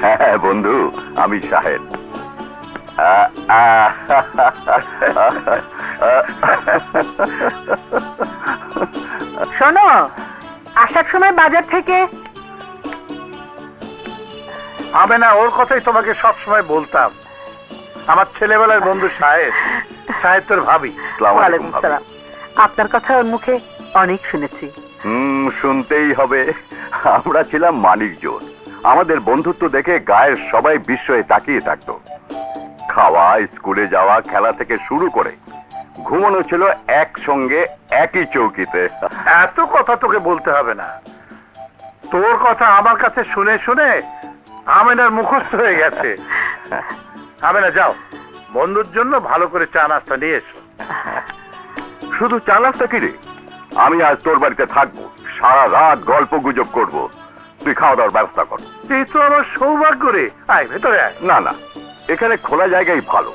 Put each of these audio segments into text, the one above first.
হ্যাঁ বন্ধু, আমি শাহেদ। শোনো, আসার সময় বাজার থেকে হবে না, ওর কথাই তোমাকে সব সময় বলতাম। আমার ছেলেবেলার বন্ধু শাহেদ, শাহেদ তোর ভাবি। ওয়ালাইকুম সালাম। আপনার কথা ওর মুখে অনেক শুনেছি। শুনতেই হবে। আমরা ছিলাম মানিক জোর। আমাদের বন্ধুত্ব দেখে গায়ের সবাই বিস্ময়ে তাকিয়ে থাকতো। খাওয়া, স্কুলে যাওয়া, খেলা থেকে শুরু করে ঘুমানো ছিল একসঙ্গে একই চৌকিতে। এত কথা তোকে বলতে হবে না, তোর কথা আমার কাছে শুনে শুনে আমেনার মুখস্থ হয়ে গেছে। আমেনা যাও, বন্ধুর জন্য ভালো করে চা নাস্তা নিয়ে এসো। শুধু চা নাস্তা কি রে, আমি আজ তোর বাড়িতে থাকবো, সারা রাত গল্প গুজব করবো। তুই খাওয়া দাওয়ার ব্যবস্থা কর। এই তো আমার সৌভাগ্য রে। আয় ভেতরে আয়। না না, এখানে খোলা জায়গাই ভালো।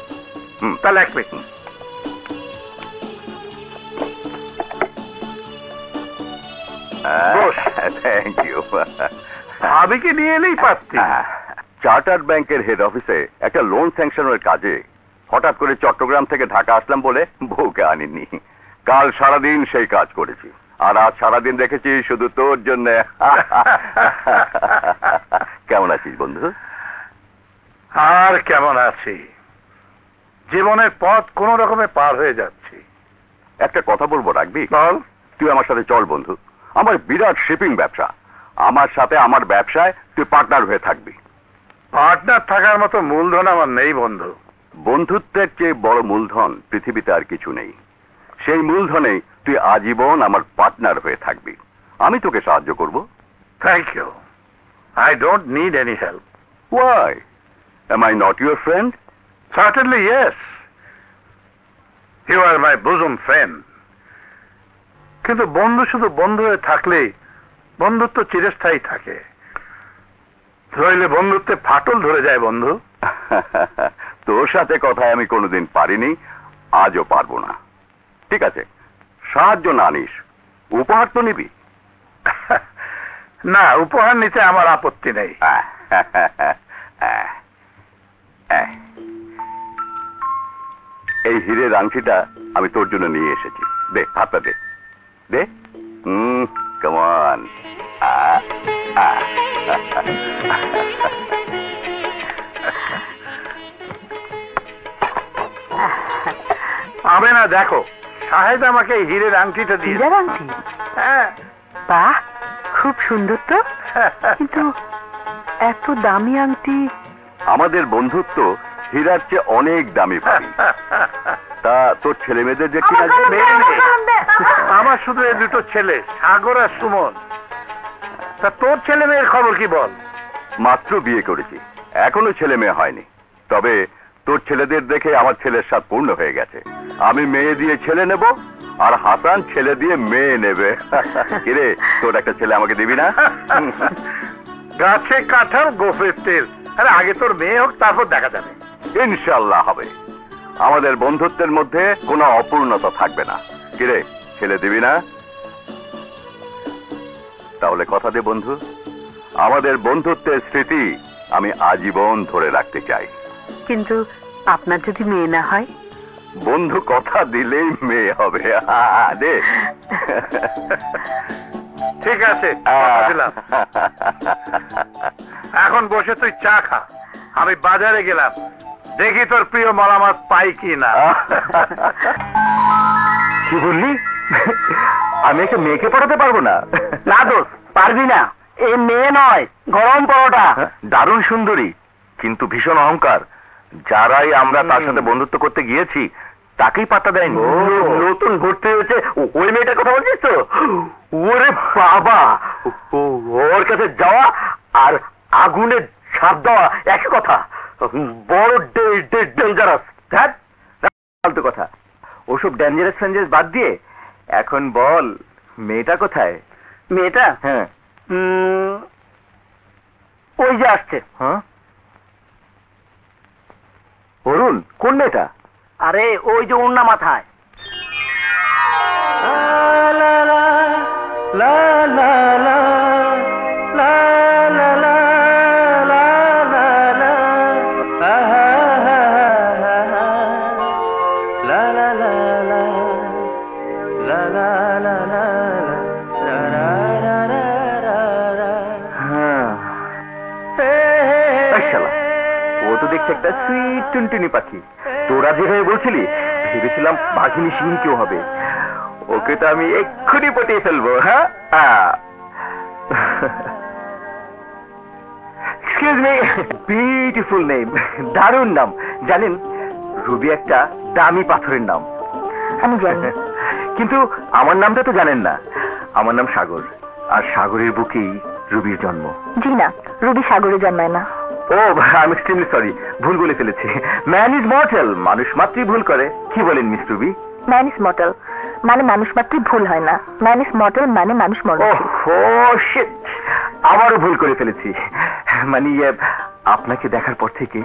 তাহলে এক মিনিট। Thank you. ভাবিকে নিয়ে এলেই পারতি। চার্টার্ড ব্যাংকের হেড অফিসে একটা লোন স্যাংশনের কাজে হঠাৎ করে চট্টগ্রাম থেকে ঢাকা আসলাম বলে বউকে আনিনি। কাল সারাদিন সেই কাজ করেছি, আর আজ সারাদিন দেখেছি শুধু তোর জন্য। কেমন আছিস বন্ধু? আর কেমন আছি, জীবনের পথ কোন রকমে পার হয়ে যাচ্ছি। একটা কথা বলবো, রাখবি? বল। তুই আমার সাথে চল বন্ধু, আমার বিরাট শিপিং ব্যবসা। আমার সাথে আমার ব্যবসায় তুই পার্টনার হয়ে থাকবি। পার্টনার থাকার মতো মূলধন আমার নেই বন্ধু। বন্ধুত্বের চেয়ে বড় মূলধন পৃথিবীতে আর কিছু নেই। সেই মূলধনে তুই আজীবন আমার পার্টনার হয়ে থাকবি। আমি তোকে সাহায্য করব। Thank you, I don't need any help. Why? Am I not your friend? Certainly yes, you are my bosom friend. কিন্তু বন্ধু শুধু বন্ধু হয়ে থাকলেই বন্ধুত্ব চিরস্থায়ী থাকে, ধরলে বন্ধুত্বে ফাটল ধরে যায় বন্ধু। তোর সাথে কথায় আমি কোনোদিন পারিনি, আজও পারবো না। ঠিক আছে, সাহায্য না নিস, উপহার তো নিবি? না, উপহার নিতে আমার আপত্তি নেই। এই হীরের আংটিটা আমি তোর জন্য নিয়ে এসেছি। দে, হাতটা দে। দে। Come on. হবে না, দেখো শাহেদ আমাকে এই হীরের আংটিটা দিয়ে। হীরের আংটি? হ্যাঁ। বাহ, খুব সুন্দর তো। কিন্তু এত দামি আংটি? আমাদের বন্ধুত্ব হীরার চেয়ে অনেক দামি ভাবি। তা তোর ছেলে মেয়েদের যে কিনা আমার শুধু এই দুটো ছেলে, সাগর আর সুমন। তা তোর ছেলে মেয়ের খবর কি বল? মাত্র বিয়ে করেছি, এখনো ছেলে মেয়ে হয়নি। তবে তোর ছেলেদের দেখে আমার ছেলের স্বাদ পূর্ণ হয়ে গেছে। আমি মেয়ে দিয়ে ছেলে নেব, আর হাসান ছেলে দিয়ে মেয়ে নেবে। কিরে, তোর একটা ছেলে আমাকে দিবি না? গাছে কাঁঠাল গোফের তেল। আরে আগে তোর মেয়ে হোক, তারপর দেখা যাবে। ইনশাল্লাহ হবে। আমাদের বন্ধুত্বের মধ্যে কোনো অপূর্ণতা থাকবে না। কিরে, ছেলে দিবি না? তাহলে কথা দে বন্ধু, আমাদের বন্ধুত্বের স্মৃতি আমি আজীবন ধরে রাখতে চাই। কিন্তু আপনার যদি মেয়ে না হয়? বন্ধু কথা দিলেই মেয়ে হবে। দে। ঠিক আছে, দিলাম। এখন বসে তুই চা খা, আমি বাজারে গেলাম, দেখি তোর প্রিয় মলা মাছ পাই কি না। কি বললি? আমি একটা মেয়েকে পড়াতে পারবো না? না দোষ, পারবি না। এ মেয়ে নয়, গরম পরোটা। দারুণ সুন্দরী, কিন্তু ভীষণ অহংকার। যারাই আমরা তার সাথে বন্ধুত্ব করতে গিয়েছি তাকেই পাত্তা দেয়নি। নতুন ভর্তি হয়েছে ওই মেয়েটার কথা বলছিস তো? ওরে বাবা, ওর কাছে যাওয়া আর আগুনে ছাপ দেওয়া একই কথা। বড় ডেঞ্জারাস। ফালতু কথা, ওসব ডেঞ্জারাস ফেঞ্জারাস বাদ দিয়ে এখন বল, মেয়েটা কোথায়? মেয়েটা? হ্যাঁ। ওই যে আসছে। হ্যাঁ, অরুণ? কোন মেয়েটা? আরে ওই যে ওড়না মাথায়। শালা, ও তো দেখছে একটা সুইট টুনটুনি পাখি। তোরা যেভাবে বলছিলি ভেবেছিলাম বাঘিনী সিং কেউ হবে। ওকে তো আমি এক্ষুনি পটিয়ে ফেলবো। হ্যাঁ, এক্সকিউজ মি, বিউটিফুল নেম, দারুণ নাম। জানেন, রুবি একটা দামি পাথরের নাম। আমি জানি। কিন্তু আমার নামটা তো জানেন না। আমার নাম সাগর, আর সাগরের বুকেই রুবির জন্ম। জি না, রুবি সাগরে জন্মায় না। ও, আই এম এক্সট্রিমলি সরি, ভুল বলে ফেলেছি। ম্যান ইজ মর্টাল, মানুষ মাত্রই ভুল করে। কি বলেন miss Ruby? Man is mortal মানে মানুষ মাত্রই ভুল হয় না, ম্যান ইজ মর্টাল মানে মানুষ মরে। ওহ শিট, আবারও ভুল করে ফেলেছি। মানে আপনাকে দেখার পর থেকে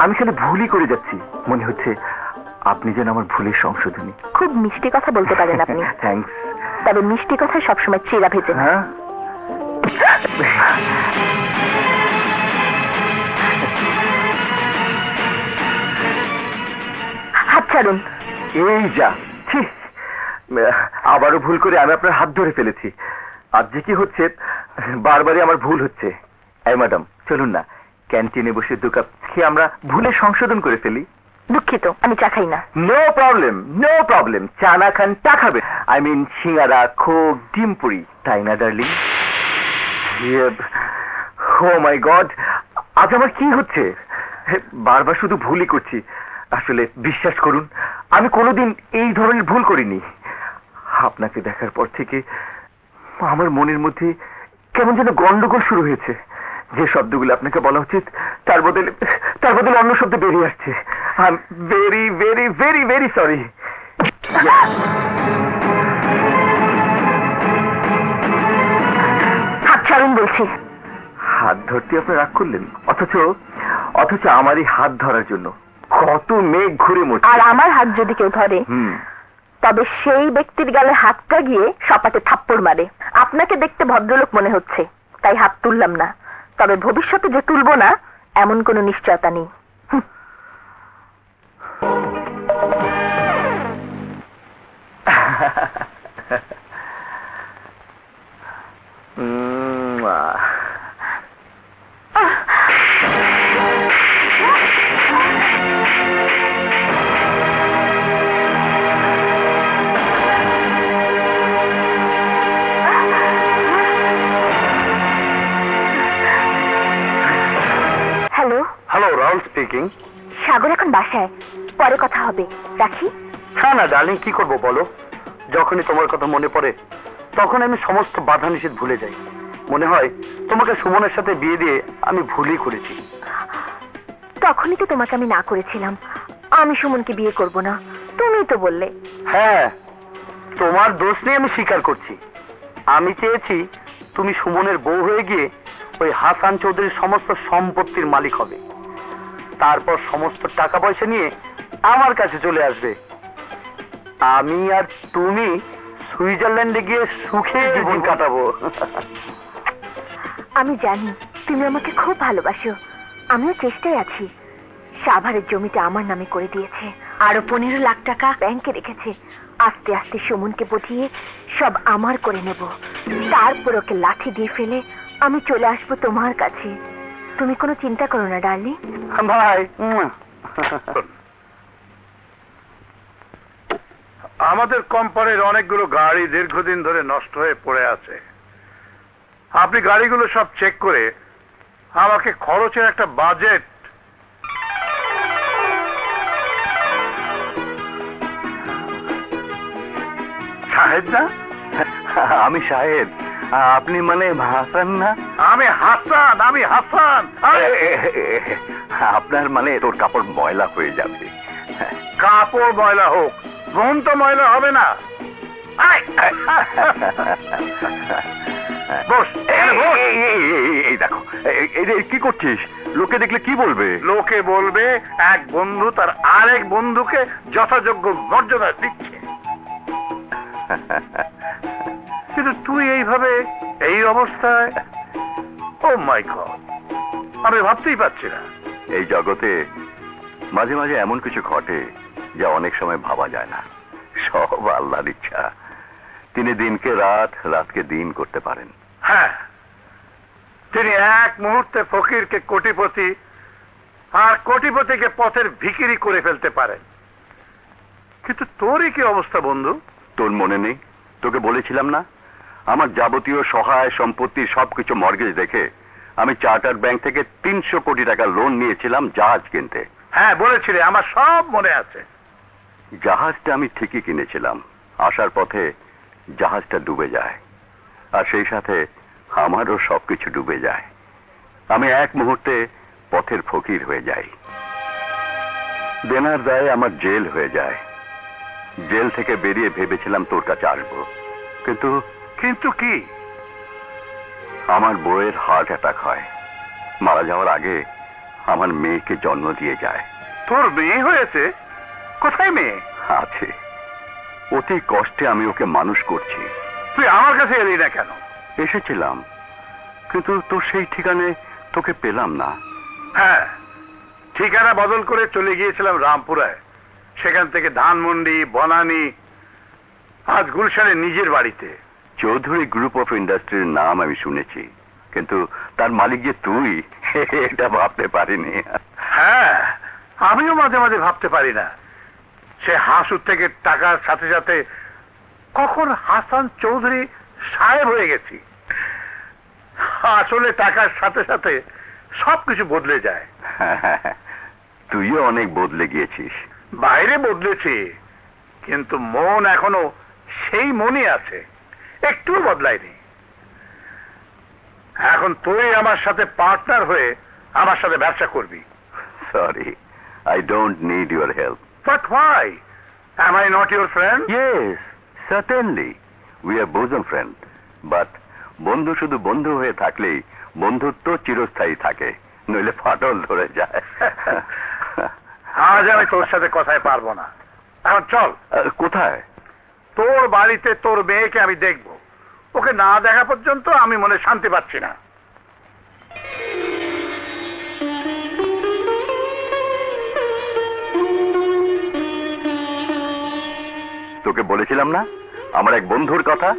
আমি খালি ভুলই করে যাচ্ছি। মনে হচ্ছে আপনি যেন আমার ভুলের সংশোধনী। খুব মিষ্টি কথা বলতে পারেন আপনি। থ্যাঙ্কস। তবে মিষ্টি কথা সবসময় চেরা ভেজে না। হ্যাঁ, হাত ছাড়ুন। এই যা, ছি, আবারও ভুল করে আমি আপনার হাত ধরে ফেলেছি। আজ যে কি হচ্ছে, বারবারই আমার ভুল হচ্ছে। এই ম্যাডাম, চলুন না ক্যান্টিনে বসে 2 কাপ খেয়ে আমরা ভুলে সংশোধন করে ফেলি। দুঃখিত, আমি চা খাই না। No problem, no problem. চা না খান, টা খাবে। আই মিন সিঙ্গারা, খোক, ডিম পুরি, তাই না ডার্লিং? ও মাই গড, আজ আমার কি হচ্ছে? বারবার শুধু ভুলই করছি। আসলে বিশ্বাস করুন, আমি কোনোদিন এই ধরনের ভুল করিনি। আপনাকে দেখার পর থেকে আমার মনের মধ্যে কেমন যেন গন্ডগোল শুরু হয়েছে। যে শব্দগুলো আপনাকে বলা উচিত তার বদলে অন্য শব্দ বেরিয়ে আসছে। I am very very very very sorry. হাত ছাড়ুন বলছি। হাত ধরতে আপনি রাগ করলেন, অথচ আমার এই হাত ধরার জন্য কত মেঘ ঘুরে মরছে। আর আমার হাত যদি কেউ ধরে, তবে সেই ব্যক্তির গালে হাতটা গিয়ে সপাটে থাপ্পড় মারে। আপনাকে দেখতে ভদ্রলোক মনে হচ্ছে, তাই হাত তুললাম না। তবে ভবিষ্যতে যে তুলবো না এমন কোনো নিশ্চয়তা নেই। Hello. Hello, Rahul speaking. Sagar এখন বাসায়, পরে কথা হবে, রাখি। না ডার্লিং, কি করবো বলো? যখনই তোমার কথা মনে পড়ে তখন আমি সমস্ত বাধা নিষেধ ভুলে যাই। মনে হয় তোমাকে সুমনের সাথে বিয়ে দিয়ে আমি ভুলই করেছি। তখনই তো তোমাকে আমি না করেছিলাম, আমি সুমনকে বিয়ে করব না। তুমিই তো বললে। হ্যাঁ, তোমার দোষ নেই, আমি স্বীকার করছি। আমি চেয়েছি তুমি সুমনের বউ হয়ে গিয়ে ওই হাসান চৌধুরীর সমস্ত সম্পত্তির মালিক হবে, তারপর সমস্ত টাকা পয়সা নিয়ে আমার কাছে চলে আসবে। আমি আর তুমি সুইজারল্যান্ডে গিয়ে সুখে জীবন কাটাবো। আমি জানি তুমি আমাকে খুব ভালোবাসো, আমিও চেষ্টায় আছি। সাভারের জমিটা আমার নামে করে দিয়েছে, আরো 15 লাখ টাকা ব্যাংকে রেখেছে। আস্তে আস্তে সুমনকে বুঝিয়ে সব আমার করে নেব, তারপর ওকে লাঠি দিয়ে ফেলে আমি চলে আসবো তোমার কাছে। তুমি কোনো চিন্তা করো না ডার্লিং। ভাই, আমাদের কোম্পানির অনেকগুলো গাড়ি দীর্ঘদিন ধরে নষ্ট হয়ে পড়ে আছে। আপনি গাড়িগুলো সব চেক করে আমাকে খরচের একটা বাজেট। সাহেব না? আমি সাহেব, আপনি মানে হাসান না? আমি হাসান। আপনার মানে তোর কাপড় ময়লা হয়ে যাবে। কাপড় ময়লা হোক, মন তো ময়লা হবে না। বস, এই দেখো, কি করছিস? লোকে দেখলে কি বলবে? লোকে বলবে এক বন্ধু তার আরেক বন্ধুকে যথাযোগ্য মর্যাদা দিচ্ছে। কিন্তু তুই এইভাবে, এই অবস্থায়, ও মাই গড, আমি ভাবতেই পারছি না। এই জগতে মাঝে মাঝে এমন কিছু ঘটে যা অনেক সময় ভাবা যায় না। সব আল্লাহর ইচ্ছা। তিনি দিনকে রাত, রাতকে দিন করতে পারেন। হ্যাঁ, তিনি এক মুহূর্তে ফকিরকে কোটিপতি আর কোটিপতিকে পথের ভিখিরি করে ফেলতে পারেন। কিন্তু তোরই কি অবস্থা বন্ধু? তোর মনে নেই, তোকে বলেছিলাম না আমার যাবতীয় সহায় সম্পত্তি সবকিছু মর্গেজ দেখে আমি চার্টার্ড ব্যাংক থেকে 300 কোটি টাকা লোন নিয়েছিলাম জাহাজ কিনতে। হ্যাঁ বলেছিলে, আমার সব মনে আছে। জাহাজটা আমি ঠিকই কিনেছিলাম, আসার পথে জাহাজটা ডুবে যায়, আর সেই সাথে আমারও সবকিছু ডুবে যায়। আমি এক মুহূর্তে পথের ফকির হয়ে যাই। দেনার দায়ে আমার জেল হয়ে যায়। জেল থেকে বেরিয়ে ভেবেছিলাম তোর কাছে আসবো, কিন্তু কিন্তু কি? আমার বউয়ের হার্ট অ্যাটাক হয়। মারা যাওয়ার আগে আমার মেয়েকে জন্ম দিয়ে যায়। তোর মেয়ে হয়েছে? কোথায় মেয়ে? আছে, অতি কষ্টে আমি ওকে মানুষ করছি। তুই আমার কাছে এলি না কেন? এসেছিলাম, কিন্তু তোর সেই ঠিকানে তোকে পেলাম না। হ্যাঁ, ঠিকানা বদল করে চলে গিয়েছিলাম রামপুরায়, সেখান থেকে ধানমন্ডি, বনানী, আজ গুলশানে নিজের বাড়িতে। চৌধুরী গ্রুপ অফ ইন্ডাস্ট্রির নাম আমি শুনেছি, কিন্তু তার মালিক যে তুই এটা ভাবতে পারিনি। হ্যাঁ, আমিও মাঝে মাঝে ভাবতে পারি না সে হাসুর থেকে টাকার সাথে সাথে কখন হাসান চৌধুরী সাহেব হয়ে গেছি। আসলে টাকার সাথে সাথে সবকিছু বদলে যায়। তুইও অনেক বদলে গিয়েছিস। বাইরে বদলেছি, কিন্তু মন এখনো সেই মনই আছে, একটু বদলায়নি। এখন তুই আমার সাথে পার্টনার হয়ে আমার সাথে ব্যবসা করবি। Sorry, I don't need your help. But why? Am I not your friend? Yes, certainly. We are bosom friends. But বন্ধু শুধু বন্ধু হয়ে থাকলেই বন্ধুত্ব চিরস্থায়ী থাকে, নইলে ফাটল ধরে যায়। আজ আমি তোর সাথে কথায় পারবো না। এখন চল। কোথায়? তোর বাড়িতে তোর মেয়েকে আমি দেখব। ওকে না দেখা পর্যন্ত আমি মনে শান্তি পাচ্ছি না। তোকে বলেছিলাম না আমার এক বন্ধুর কথা?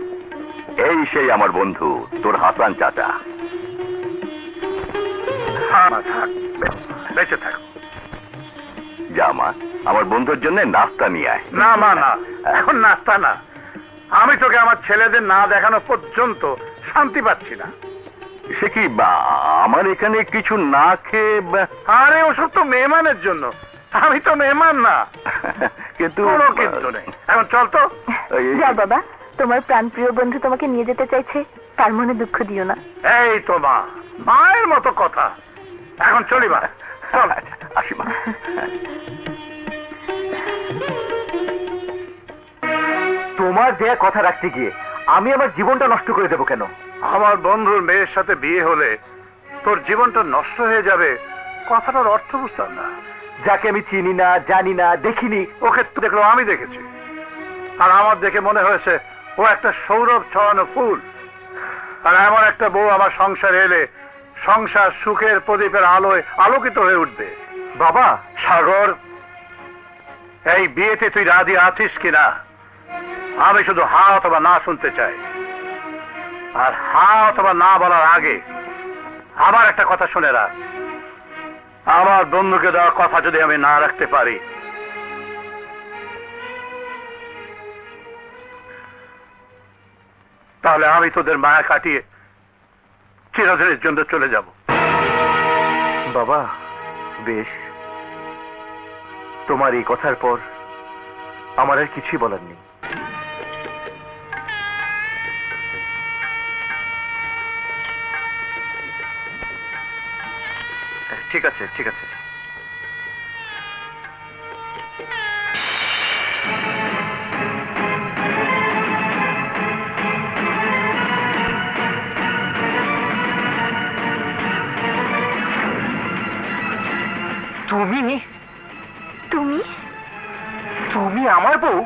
এই সেই আমার বন্ধু, তোর হাসান চাচা। থাক, বেঁচে থাক। যা মা, আমার বন্ধুর জন্য নাস্তা নিয়ে আয়। না মা, না, এখন নাস্তা না। আমি তোকে আমার ছেলেদের না দেখানো পর্যন্ত শান্তি পাচ্ছি না। সে কি, আমার এখানে কিছু না খেয়ে? আরে ওসব তো মেহমানের জন্য, আমি তো মেহমান না। কিন্তু কোনো কিন্তু নেই। এখন চল তো। যা বাবা, তোমার প্রাণপ্রিয় বন্ধু তোমাকে নিয়ে যেতে চাইছে, তার মনে দুঃখ দিও না। এই তো মা, মায়ের মতো কথা। এখন চলি মা, চল। আসি মা। তোমার দেয়া কথা রাখতে গিয়ে আমি আমার জীবনটা নষ্ট করে দেবো কেন? আমার বন্ধুর মেয়ের সাথে বিয়ে হলে তোর জীবনটা নষ্ট হয়ে যাবে, কথাটার অর্থ বুঝতাম না। যাকে আমি চিনি না, জানি না, দেখিনি, ওকে তো দেখলো আমি দেখেছি, আর আমার দেখে মনে হয়েছে ও একটা সৌরভ ছড়ানো ফুল। আর এমন একটা বউ আমার সংসারে এলে সংসার সুখের প্রদীপের আলোয় আলোকিত হয়ে উঠবে। বাবা, সাগর, এই বিয়েতে তুই রাজি আছিস কিনা আমি শুধু হা অথবা না শুনতে চাই। আর হা অথবা না বলার আগে আমার একটা কথা শুনে রাখ, আমার বন্ধুকে দেওয়া কথা যদি আমি না রাখতে পারি, তাহলে আমি তোদের মায়া কাটিয়ে চিরদিনের জন্য চলে যাব। বাবা, বেশ, তোমার এই কথার পর আমার আর কিছুই বলার নেই। ঠিক আছে, ঠিক আছে। তুমি তুমি তুমি আমার বউ?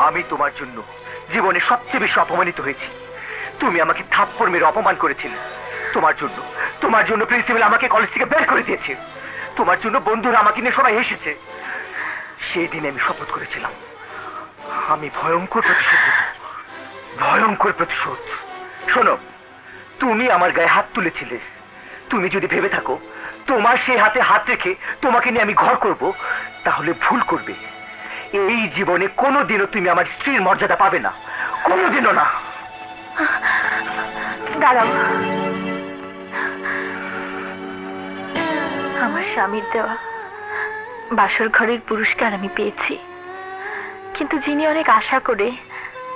আমি তোমার জন্য জীবনে সবচেয়ে বেশি অপমানিত হয়েছি। তুমি আমাকে থাপ্পড় মেরে অপমান করেছিলে। তোমার জন্য প্রিন্সিপাল আমাকে কলেজ থেকে বের করে দিয়েছে। তোমার জন্য বন্ধুরা আমাকে নিয়ে সবাই এসেছে। সেই দিনে আমি শপথ করেছিলাম আমি ভয়ঙ্কর প্রতিশোধ। শোনো, তুমি আমার গায়ে হাত তুলেছিলে। তুমি যদি ভেবে থাকো তোমার সেই হাতে হাত রেখে তোমাকে নিয়ে আমি ঘর করব, তাহলে ভুল করবে। এই জীবনে কোনোদিনও তুমি আমার স্ত্রীর মর্যাদা পাবে না, কোনোদিনও না। দাঁড়াও, আমার স্বামীর দেওয়া বাসর ঘরের পুরস্কার আমি পেয়েছি, কিন্তু যিনি অনেক আশা করে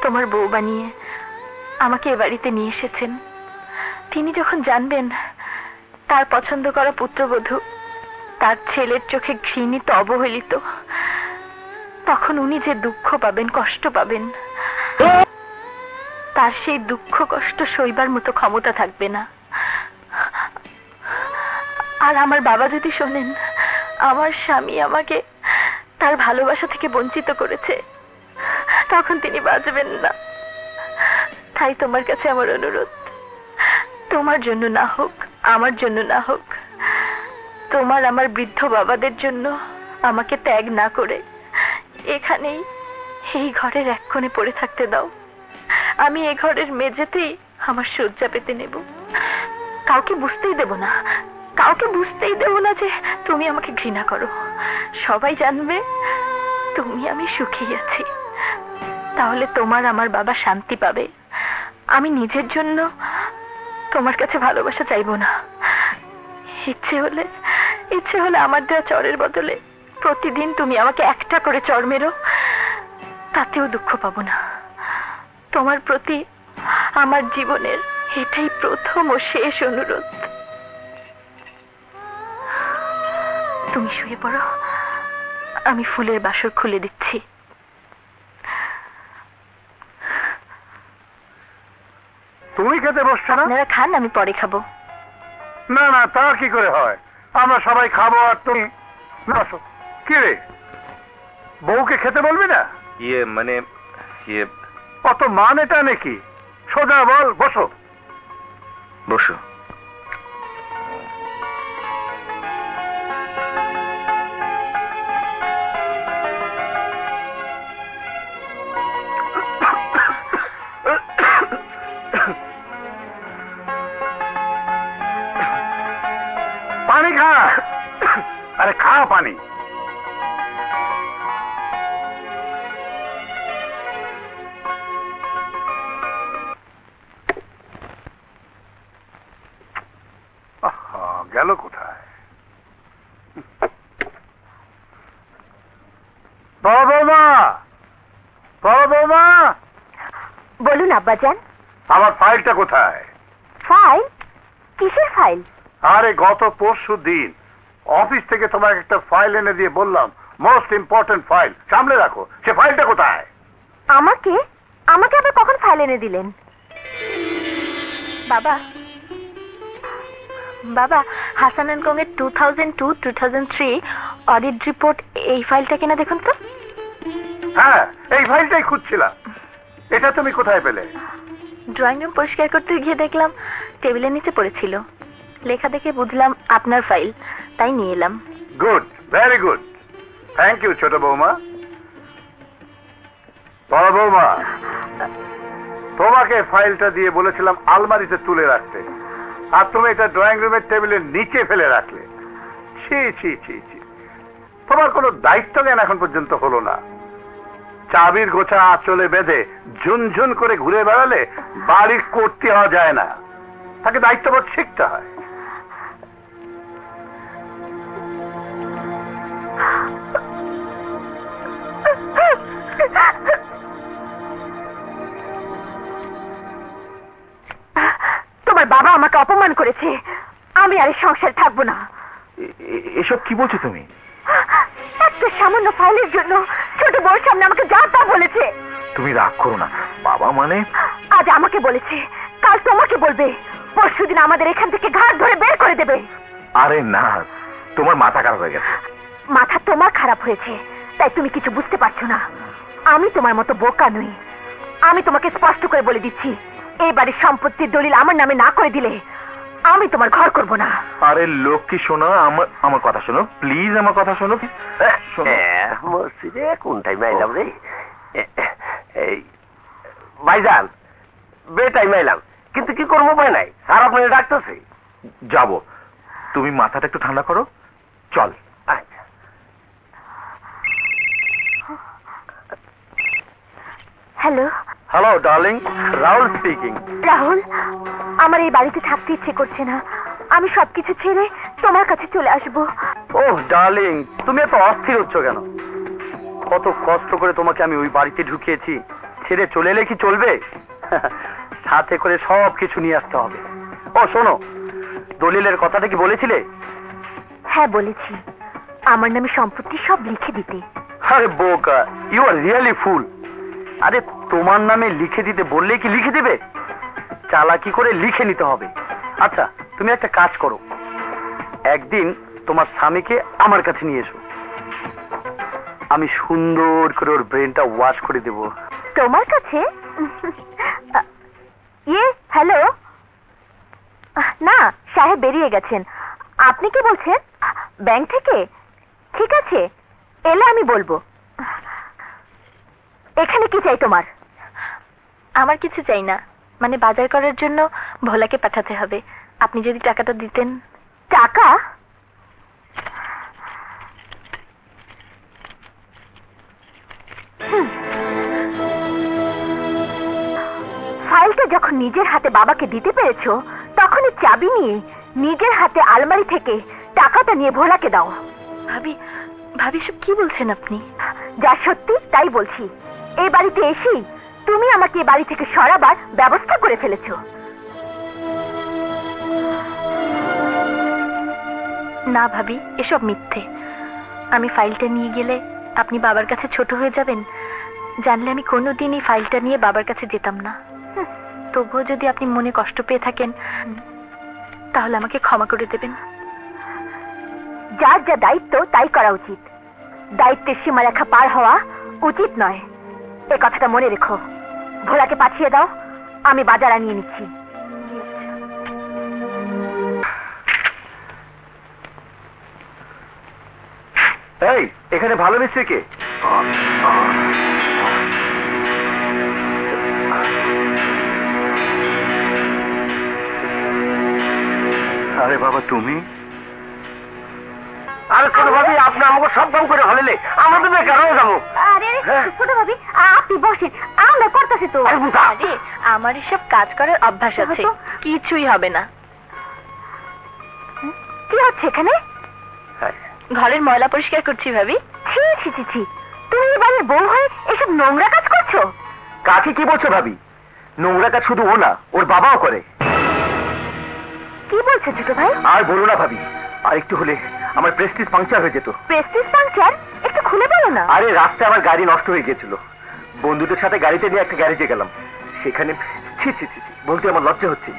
তোমার বউ বানিয়ে আমাকে এ বাড়িতে নিয়ে এসেছেন, তিনি যখন জানবেন তার পছন্দ করা পুত্রবধূ তার ছেলের চোখে ঘৃণিত অবহেলিত, তখন উনি যে দুঃখ পাবেন, কষ্ট পাবেন, তার সেই দুঃখ কষ্ট সইবার মতো ক্ষমতা থাকবে না। আর আমার বাবা যদি শোনেন আমার স্বামী আমাকে তার ভালোবাসা থেকে বঞ্চিত করেছে, তখন তিনি বাঁচবেন না। তাই তোমার কাছে আমার অনুরোধ, তোমার জন্য না হোক, আমার জন্য না হোক, তোমার আমার বৃদ্ধ বাবাদের জন্য আমাকে ত্যাগ না করে এখানেই এই ঘরের এক কোণে পড়ে থাকতে দাও। আমি এই ঘরের মেঝেতেই আমার শয্যা পেতে নেব। কাউকে বুঝতেই দেব না, কাউকে বুঝতেই দেব না যে তুমি আমাকে ঘৃণা করো। সবাই জানবে তুমি আমি সুখী আছি। তাহলে তোমার আমার বাবা শান্তি পাবে। আমি নিজের জন্য তোমার কাছে ভালোবাসা চাইবো না। ইচ্ছে হলে আমার দেওয়া চরের বদলে প্রতিদিন তুমি আমাকে একটা করে চর মেরো, তাতেও দুঃখ পাবো না। তোমার প্রতি আমার জীবনের এটাই প্রথম ও শেষ অনুরোধ। তুমি শুয়ে পড়ো, আমি ফুলের বাসর খুলে দিচ্ছি। তুমি খেতে বসছো না? আপনারা খান, আমি পরে খাবো। না না, তা কি করে হয়? আমরা সবাই খাবো আর তুমি বসো। কি রে, বউকে খেতে বলবি না? মানে অত মানেটা নাকি? সোজা বল, বসো। বসো। পানি খা। আরে খা পানি। গেল কোথায়? বড় বৌমা, বড় বৌমা। বলুন আব্বাজান। আমার ফাইলটা কোথায়? ফাইল? কিসের ফাইল? আরে গত পরশু দিন অফিস থেকে তোমাকে একটা ফাইল এনে দিয়ে বললাম মোস্ট ইম্পর্টেন্ট ফাইল, সামলে রাখো। সে ফাইলটা কোথায়? আমাকে আমাকে আবার কখন ফাইল এনে দিলেন? বাবা, বাবা, হাসান এন্ড কং এর 2002-2003 অডিট রিপোর্ট, এই ফাইলটা কিনা দেখুন তো। হ্যাঁ, এই ফাইলটাই খুঁজছিলাম। এটা তুমি কোথায় পেলে? ড্রয়িং রুম পরিষ্কার করতে গিয়ে দেখলাম টেবিলের নিচে পড়েছিল। লেখা দেখে বুঝলাম আপনার ফাইল, তাই নিয়ে এলাম। Good, very good, thank you ছোট বৌমা। বড় বৌমা, তোমাকে ফাইলটা দিয়ে বলেছিলাম আলমারিতে তুলে রাখতে, আর তুমি এটা ড্রয়িং রুমের টেবিলের নিচে ফেলে রাখলে। ছি ছি ছি ছি, তোমার কোনো দায়িত্ব জ্ঞান এখন পর্যন্ত হলো না। চাবির গোছা আঁচলে বেঁধে ঝুনঝুন করে ঘুরে বেড়ালে বাড়ি করতে হওয়া যায় না, তাকে দায়িত্ববোধ শিখতে হয়। তোমার বাবা আমাকে অপমান করেছে, আমি আর এই সংসারে থাকবো না। এসব কি বলছো তুমি? একটা সামান্য ফাইলের জন্য ছোট বউর সামনে আমাকে যা তা বলেছে। তুমি রাগ করো না, বাবা মানে। আজ আমাকে বলেছে, কাল তোমাকে বলবে, পরশুদিন আমাদের এখান থেকে ঘাট ধরে বের করে দেবে। আরে না, তোমার মাথা খারাপ হয়ে গেছে। মাথা তোমার খারাপ হয়েছে, তাই তুমি কিছু বুঝতে পারছো না। আমি তোমার মতো বোকা নই। আমি তোমাকে স্পষ্ট করে বলে দিচ্ছি, এই বাড়ির সম্পত্তির দলিল আমার নামে না করে দিলে আমি তোমার ঘর করব না। আরে লক্ষ্মী শোনো, আমার কথা শোনো প্লিজ, আমার কথা শোনো। মসজিদে কোন টাইমে আইলাম রে? এই ভাইজান, বে টাইমে আইলাম, কিন্তু কি করবো উপায় নাই, স্যার আপনার ডাকতেছে। যাবো, তুমি মাথাটা একটু ঠান্ডা করো, চল। আচ্ছা। Hello hello darling, Rahul speaking. Rahul, আমার এই বাড়িতে থাকতে ইচ্ছে করছে না। আমি সবকিছু ছেড়ে তোমার কাছে চলে আসব। ওহ ডার্লিং, তুমি এত অস্থির হচ্ছ কেন? কত কষ্ট করে তোমাকে আমি ওই বাড়িতে ঢুকিয়েছি, ছেড়ে চলে এলে কি চলবে? সাথে করে সব কিছু নিয়ে আসতে হবে। ও শোনো, দলিলের কথাটা কি বলেছিলে? হ্যাঁ বলেছি, আমার নামে সম্পত্তি সব লিখে দিতে। আরে বোকা, ইউ আর রিয়েলি ফুল। আরে তোমার নামে লিখে দিতে বললে কি লিখে দেবে? চালাকি করে লিখে নিতে হবে। আচ্ছা তুমি একটা কাজ করো, একদিন তোমার স্বামীকে আমার কাছে নিয়ে এসো, আমি সুন্দর করে ওর ব্রেনটা ওয়াশ করে দেব। তোমার কাছে? ইয়ে হ্যালো, না সাহেব বেরিয়ে গেছেন। আপনি কি বলছেন? ব্যাংক থেকে? ঠিক আছে, এলে আমি বলবো। এখানে কি চাই তোমার? আমার কিছু চাই না, মানে বাজার করার জন্য ভোলাকে পাঠাতে হবে। আপনি যদি টাকাটা দিতেন। টাকা? ফাইলটা যখন নিজের হাতে বাবাকে দিতে পেরেছো, তখনই চাবি নিয়ে নিজের হাতে আলমারি থেকে টাকাটা নিয়ে ভোলাকে দাও। ভাবি, ভাবি সব কি বলছেন আপনি? যা সত্যি তাই বলছি। এই বাড়িতে এসেই তুমি আমাকে এই বাড়ি থেকে সরাবার ব্যবস্থা করে ফেলেছো। না ভাবি, এসব মিথ্যে। আমি ফাইলটা নিয়ে গেলে আপনি বাবার কাছে ছোট হয়ে যাবেন। জানলে আমি কোনোদিন এই ফাইলটা নিয়ে বাবার কাছে যেতাম না। তবুও যদি আপনি মনে কষ্ট পেয়ে থাকেন, তাহলে আমাকে ক্ষমা করে দেবেন। যার যা দায়িত্ব তাই করা উচিত, দায়িত্বের সীমারেখা পার হওয়া উচিত নয়। এ কথাটা মনে রেখো। ভোলাকে পাঠিয়ে দাও, আমি বাজার আনিয়ে নিচ্ছি। এই, এখানে ভালো মিস্ত্রি কে? আরে বাবা তুমি? আরে ছোট ভাবি, আপনি আমাকে সব কাম করে হলেলে আমরা তো বেকার হয়ে যাবো। আরে ছোট ভাবি, আপনি বসেন, আমরা করতেছি তো। আরে আমার এসব কাজ করার অভ্যাস আছে, কিছুই হবে না। কি হচ্ছে এখানে? ঘরের ময়লা পরিষ্কার করছি ভাবি। ছি ছি ছি ছি, তুমি এবারে বউ হয়ে এসব নোংরা কাজ করছো? কাকে কি বলছো ভাবি? নোংরা কাজ শুধু ও না, ওর বাবাও করে। কি বলছো ছোট ভাই? আর বলো না ভাবি, আর একটু হলে আমার প্রেস্টিজ পাংচার হয়ে যেত। Prestige puncture? একটু খুলে বলো না। আরে রাস্তায় আমার গাড়ি নষ্ট হয়ে গিয়েছিল, বন্ধুদের সাথে গাড়িতে নিয়ে একটা গ্যারেজে গেলাম। সেখানে ছি ছি ছি ছি, বলতে আমার লজ্জা হচ্ছে,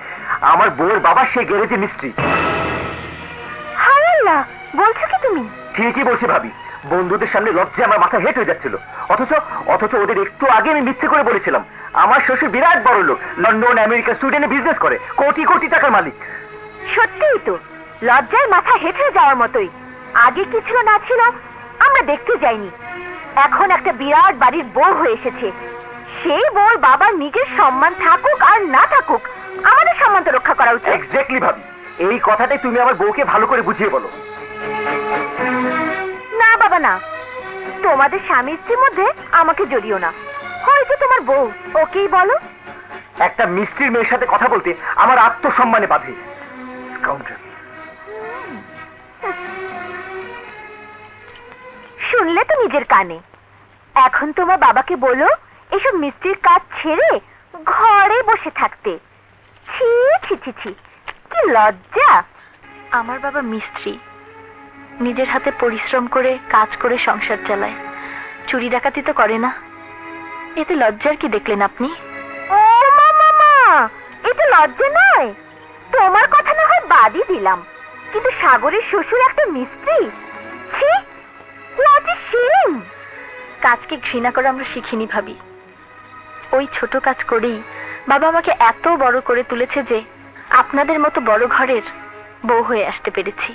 আমার বউয়ের বাবা সেই গ্যারেজে মিস্ত্রি। হায় আল্লাহ, বলছো কি তুমি? ঠিকই বলছি ভাবি, বন্ধুদের সামনে লজ্জা আমার মাথা হেট হয়ে যাচ্ছিল। অথচ ওদের একটু আগে আমি মিথ্যে করে বলেছিলাম আমার শ্বশুর বিরাট বড় লোক, লন্ডন আমেরিকা সুইডেনে বিজনেস করে, কোটি কোটি টাকার মালিক। সত্যিই তো, লজ্জায় মাথা হেঁটে যাওয়ার মতোই। আগে কি ছিল না ছিল আমরা দেখতে যাইনি, এখন একটা বিরাট বাড়ির বউ হয়ে এসেছে। সেই বউর বাবার নিজের সম্মান থাকুক আর না থাকুক, আমাদের সম্মান তো রক্ষা করা উচিত। এক্স্যাক্টলি ভাবি, এই কথাটাই তুমি আমার বউকে ভালো করে বুঝিয়ে বলো। না বাবা না, তোমাদের স্বামী স্ত্রীর মধ্যে আমাকে জড়িও না। হয়তো তোমার বউ, ওকেই বলো। একটা মিস্ত্রির মেয়ের সাথে কথা বলতে আমার আত্মসম্মানে বাধে। শুনলে তো নিজের কানে। এখন তোমার বাবাকে বলো এসব মিস্ত্রির কাজ ছেড়ে ঘরে বসে থাকতে। ছি ছি ছি ছি, কি লজ্জা। আমার বাবা মিস্ত্রি, নিজের হাতে পরিশ্রম করে কাজ করে সংসার চালায়, চুরি ডাকাতি তো করে না। এতে লজ্জার কি দেখলেন আপনি? ও মামা, এটা লজ্জা নয়। তোমার কথা না হয় বাদই দিলাম, কিন্তু সাগরের শ্বশুর একটা মিস্ত্রি। ছি, হোয়াট এ শেম। কাজকে ঘৃণা করে আমরা শিখিনি ভাবি। ওই ছোট কাজ করেই বাবা আমাকে এত বড় করে তুলেছে যে আপনাদের মতো বড় ঘরের বউ হয়ে আসতে পেরেছি।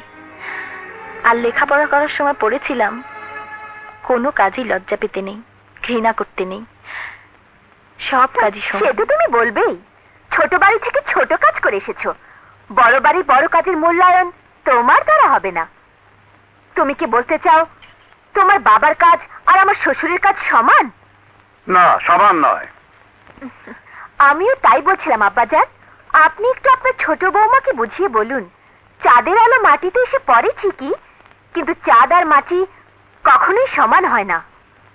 আর লেখাপড়া করার সময় পড়েছিলাম কোনো কাজই লজ্জা পেতে নেই, ঘৃণা করতে নেই, সব কাজই সমান। সে তো তুমি বলবেই, ছোট বাড়ি থেকে ছোট কাজ করে এসেছো, বড় বাড়ি বড় কাজের মূল্যায়ন তোমার দ্বারা হবে না। তুমি কি বলতে চাও তোমার বাবার কাজ আর আমার শ্বশুরের কাজ সমান? না, সমান নয়। আমিও তাই বলছিলাম আব্বাজান, আপনি একটু আপনার ছোট বৌমাকে বুঝিয়ে বলুন, চাঁদের আলো মাটিতে এসে পড়ে ঠিকই, কিন্তু চাঁদ আর মাটি কখনোই সমান হয় না।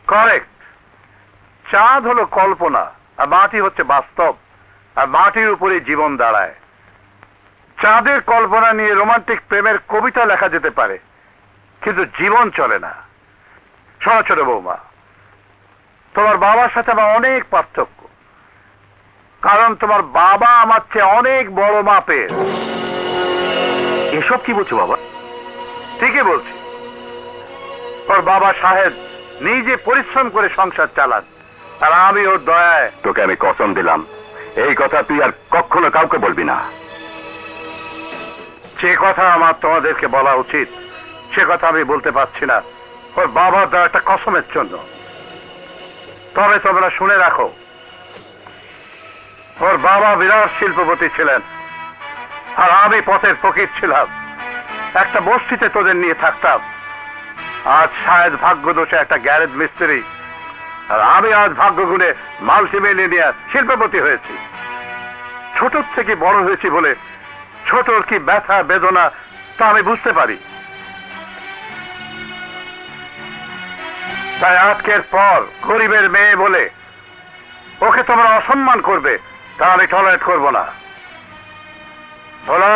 কারেক্ট। চাঁদ হলো কল্পনা আর মাটি হচ্ছে বাস্তব, আর মাটির উপরে জীবন দাঁড়ায়। চাঁদের কল্পনা নিয়ে রোমান্টিক প্রেমের কবিতা লেখা যেতে পারে, কিন্তু জীবন চলে না। শোনো ছোট বৌমা, তোমার বাবার সাথে আমার অনেক পার্থক্য, কারণ তোমার বাবা আমার চেয়ে অনেক বড় মাপের। এসব কি বলছো বাবা? ঠিকই বলছি। ওর বাবা সাহেব নিজে পরিশ্রম করে সংসার চালান, আর আমি ওর দয়ায়। তোকে আমি কসম দিলাম, এই কথা তুই আর কখনো কাউকে বলবি না। যে কথা আমার তোমাদেরকে বলা উচিত সে কথা আমি বলতে পারছি না, ওর বাবার দেওয়া একটা কসমের জন্য। তবে তোমরা শুনে রাখো, ওর বাবা বিরাট শিল্পপতি ছিলেন, আর আমি পথের ফকির ছিলাম। একটা বস্তিতে তোদের নিয়ে থাকতাম। আজ শায়দ ভাগ্য দোষে একটা গ্যারেজ মিস্ত্রি, আর আমি আজ ভাগ্য গুণে মাল্টিমিলিয়নিয়ার শিল্পপতি হয়েছি। ছোট থেকে বড় হয়েছি বলে ছোটর কি ব্যথা বেদনা তা আমি বুঝতে পারি। তাই আজকের পর গরিবের মেয়ে বলে ওকে তোমরা অসম্মান করবে তা আমি টলারেট করব না। বলা,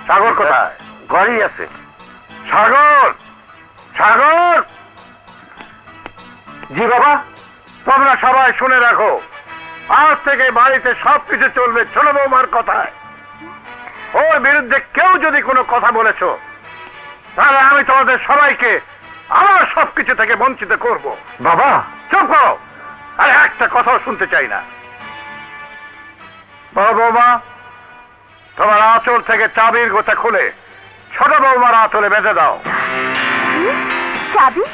সাগর কোথায়? ঘরেই আছে। সাগর, সাগর! জি বাবা। তোমরা সবাই শুনে রাখো, আজ থেকে বাড়িতে সবকিছু চলবে ছোট বৌমার কথায়। ওর বিরুদ্ধে কেউ যদি কোনো কথা বলেছ, তাহলে আমি তোমাদের সবাইকে আমার সবকিছু থেকে বঞ্চিত করব। বাবা চুপ করো, আর একটা কথাও শুনতে চাই না। বড় বৌমা, তোমার আঁচল থেকে চাবির গোছা খুলে ছোট বৌমার আঁচলে বেঁধে দাও। চাবি?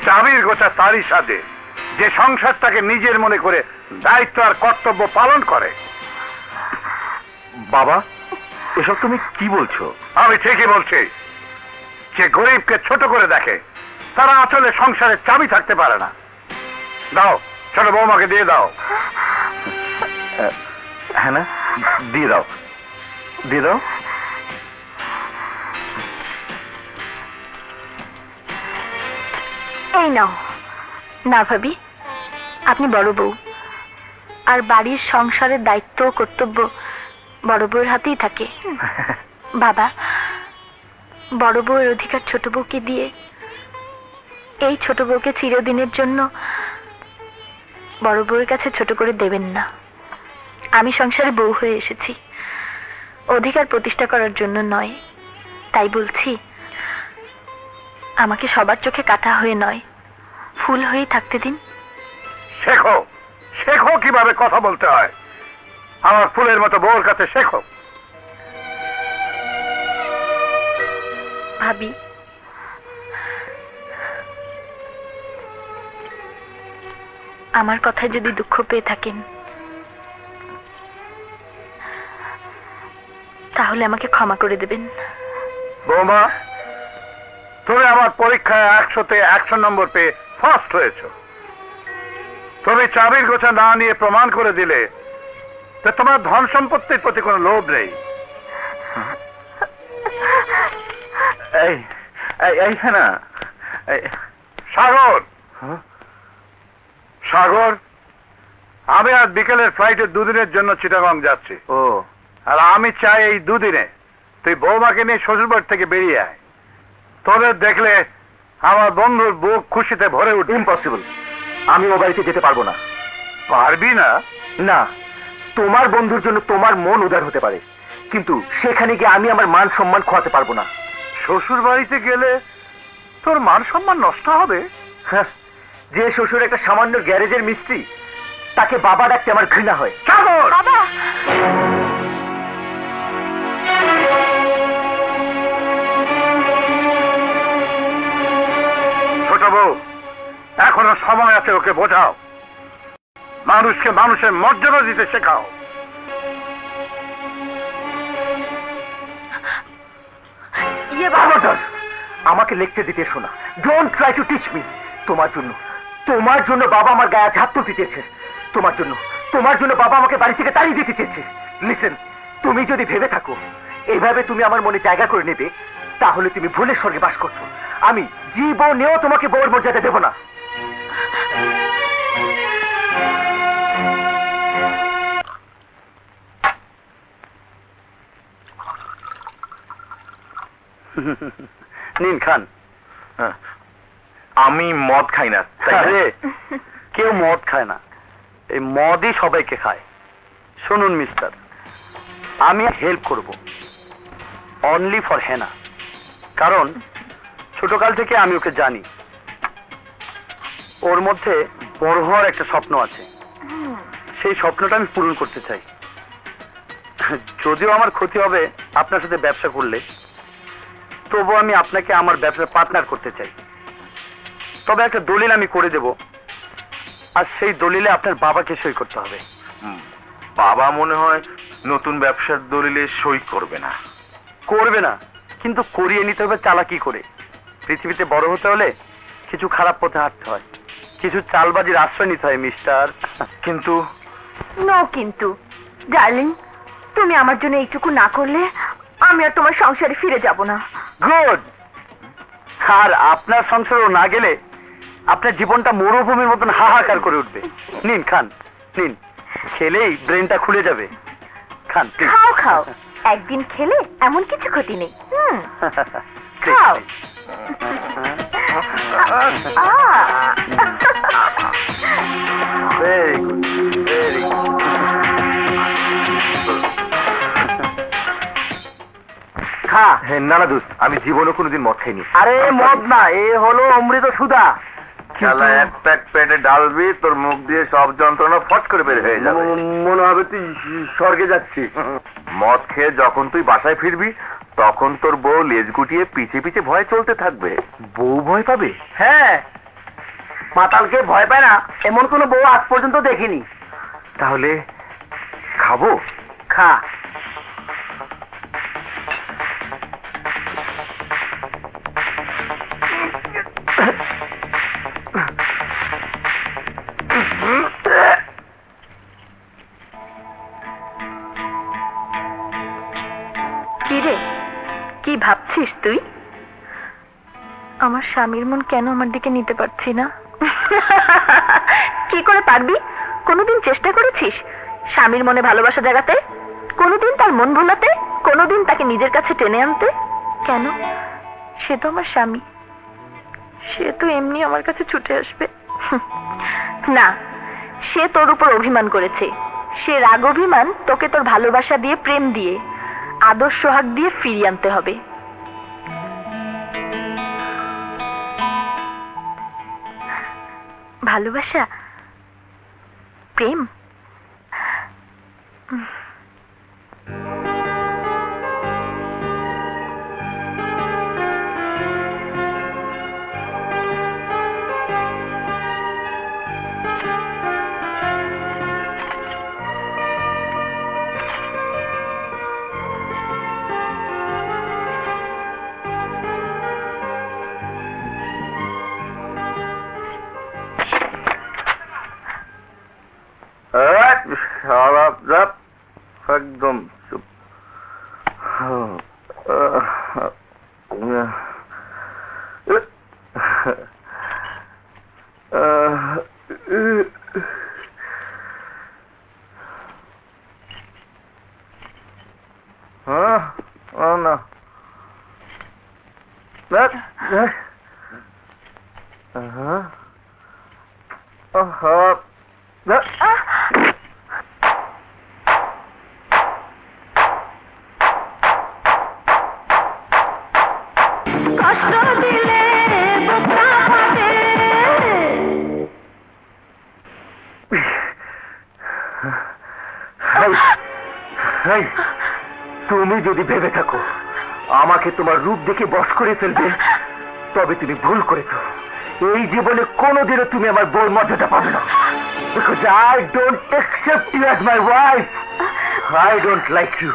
চাবির গোছা তারই সাথে যে সংসারটাকে নিজের মনে করে দায়িত্ব আর কর্তব্য পালন করে। বাবা, এসব তুমি কি বলছো? আমি ঠিকই বলছি। যে গরিবকে ছোট করে দেখে তারা আসলে সংসারে চাবি থাকতে পারে না। দাও, ছোট বৌমাকে দিয়ে দাও। হ্যাঁ না, দিয়ে দাও, দিয়ে দাও। এই নাও। না ভাবি, আপনি বড় বউ, আর বাড়ির সংসারের দায়িত্ব ও কর্তব্য বড় বউয়ের হাতেই থাকে। বাবা, বড় বউয়ের অধিকার ছোট বউকে দিয়ে এই ছোট বউকে চিরদিনের জন্য বড় বউয়ের কাছে ছোট করে দেবেন না। আমি সংসারে বউ হয়ে এসেছি অধিকার প্রতিষ্ঠা করার জন্য নয়। তাই বলছি, আমাকে সবার চোখে কাঁটা হয়ে নয়, ফুল হয়েই থাকতে দিন। শেখো, শেখো কিভাবে কথা বলতে হয়। আমার ফুলের মতো বউর কাছে শেখো। ভাবি, আমার কথায় যদি দুঃখ পেয়ে থাকেন তাহলে আমাকে ক্ষমা করে দেবেন। বৌমা, তুমি আমার পরীক্ষায় 100-তে 100 নম্বর পেয়ে ফার্স্ট হয়েছ। তুমি চাবির গোছা না নিয়ে প্রমাণ করে দিলে যে তোমার ধন সম্পত্তির প্রতি কোনো লোভ নেই। হ্যাঁ না, সাগর, সাগর, আমি আজ বিকেলের ফ্লাইটে 2 দিনের জন্য চিটাগং যাচ্ছি। ও, আর আমি চাই এই 2 দিনে তুই বৌমাকে নিয়ে শ্বশুরবাড়ি থেকে বেরিয়ে আয়। তোদের দেখলে আমার বন্ধুর বুক খুশিতে ভরে উঠবে। ইম্পসিবল, আমি ও বাড়িতে যেতে পারবো না। পারবি না? না, তোমার বন্ধুর জন্য তোমার মন উদার হতে পারে, কিন্তু সেখানে গিয়ে আমি আমার মান সম্মান খোয়াতে পারবো না। শ্বশুর বাড়িতে গেলে তোর মান সম্মান নষ্ট হবে? হ্যাঁ, যে শ্বশুর একটা সামান্য গ্যারেজের মিস্ত্রি, তাকে বাবা ডাকতে আমার ঘৃণা হয়। সাগর! বাবা, ছোট বউ, এখনো সময় আছে, ওকে বোঝাও, মানুষকে মানুষের মর্যাদা দিতে শেখাও। ইয়ে বাবা, খবরদার আমাকে লেকচার দিতে এসো না। Don't try to teach me. তোমার জন্য বাবা আমার গায়ে হাত তুলতে চেয়েছে। তোমার জন্য বাবা আমাকে বাড়ি থেকে তাড়িয়ে দিতে চেয়েছে। লিসেন, তুমি যদি ভেবে থাকো এভাবে তুমি আমার মনে জায়গা করে নেবে, তাহলে তুমি ভুলের স্বর্গে বাস করছো। আমি জীবনেও তোমাকে বউয়ের মর্যাদা দেব না। নিন খান। আমি মদ খাই না। আরে, কেউ মদ খায় না, এই মদই সবাইকে খায়। শুনুন মিস্টার, আমি হেল্প করব অনলি ফর হেনা, কারণ ছোটকাল থেকে আমি ওকে জানি। ওর মধ্যে বড় হওয়ার একটা স্বপ্ন আছে, সেই স্বপ্নটা আমি পূরণ করতে চাই। যদিও আমার ক্ষতি হবে আপনার সাথে ব্যবসা করলে, তবু আমি আপনাকে আমার ব্যবসার পার্টনার করতে চাই। তবে একটা দলিল আমি করে দেব, আর সেই দলিলে আপনার বাবাকে সই করতে হবে। বাবা মনে হয় নতুন ব্যবসার দলিলে সই করবে না। করবে না, কিন্তু করিয়ে নিতে হবে চালাকি করে। পৃথিবীতে বড় হতে হলে কিছু খারাপ পথে হাঁটতে হয়, কিছু চালবাজির আশ্রয় নিতে হয় মিস্টার। কিন্তু নো কিন্তু, ডার্লিং, তুমি আমার জন্য এইটুকু না করলে আমি আর তোমার সংসারে ফিরে যাব না। গুড। আর আপনার সংসারও না গেলে আপনার জীবনটা মরুভূমির মতন হাহাকার করে উঠবে। নিন খান, নিন, খেলেই ব্রেনটা খুলে যাবে। খান please। খাও খাও, একদিন খেলে এমন কিছু ক্ষতি নেই। খাও। Very good, very good. খা। না না দোস্ত, আমি জীবনে কোনোদিন মদ খাইনি। আরে মদ না, এ হলো অমৃত সুধা। খেলা এক প্যাক পেটে ডালবি, তোর মুখ দিয়ে সব যন্ত্রণা ফট করে বের হয়ে যাবে। মনে হবে তুই স্বর্গে যাচ্ছিস। মদ খেয়ে যখন তুই বাসায় ফিরবি, তখন তোর বউ লেজ গুটিয়ে পিছে পিছে ভয় চলতে থাকবে। বউ ভয় পাবে? হ্যাঁ, মাতালকে ভয় পায় না এমন কোনো বউ আজ পর্যন্ত দেখিনি। তাহলে খাবো? খা। কি রে, কি ভাবছিস তুই? আমার স্বামীর মন কেন আমার দিকে নিতে পারছি না? কি করে পারবি? কোনোদিন চেষ্টা করেছিস স্বামীর মনে ভালোবাসা জাগাতে? কোনোদিন তার মন ভোলাতে? কোনোদিন তাকে নিজের কাছে টেনে আনতে? কেন? সে তো আমার স্বামী, সে তো এমনি আমার কাছে ছুটে আসবে। না, সে তোর উপর অভিমান করেছে। সে রাগ অভিমান তোকে তোর ভালোবাসা দিয়ে, প্রেম দিয়ে, আদর সোহাগ দিয়ে ফিরিয়ে আনতে হবে। ভালোবাসা, প্রেম, একদম চুপ। কষ্ট দিলে বোকা পাবে। তুমি যদি ভেবে থাকো আমাকে তোমার রূপ দেখে বশ করে ফেলবে, তবে তুমি ভুল করেছো। এই জীবনে কোনোদিনও তুমি আমার বউর মর্যাদা পাবে না। Because I don't accept you as my wife. I don't like you.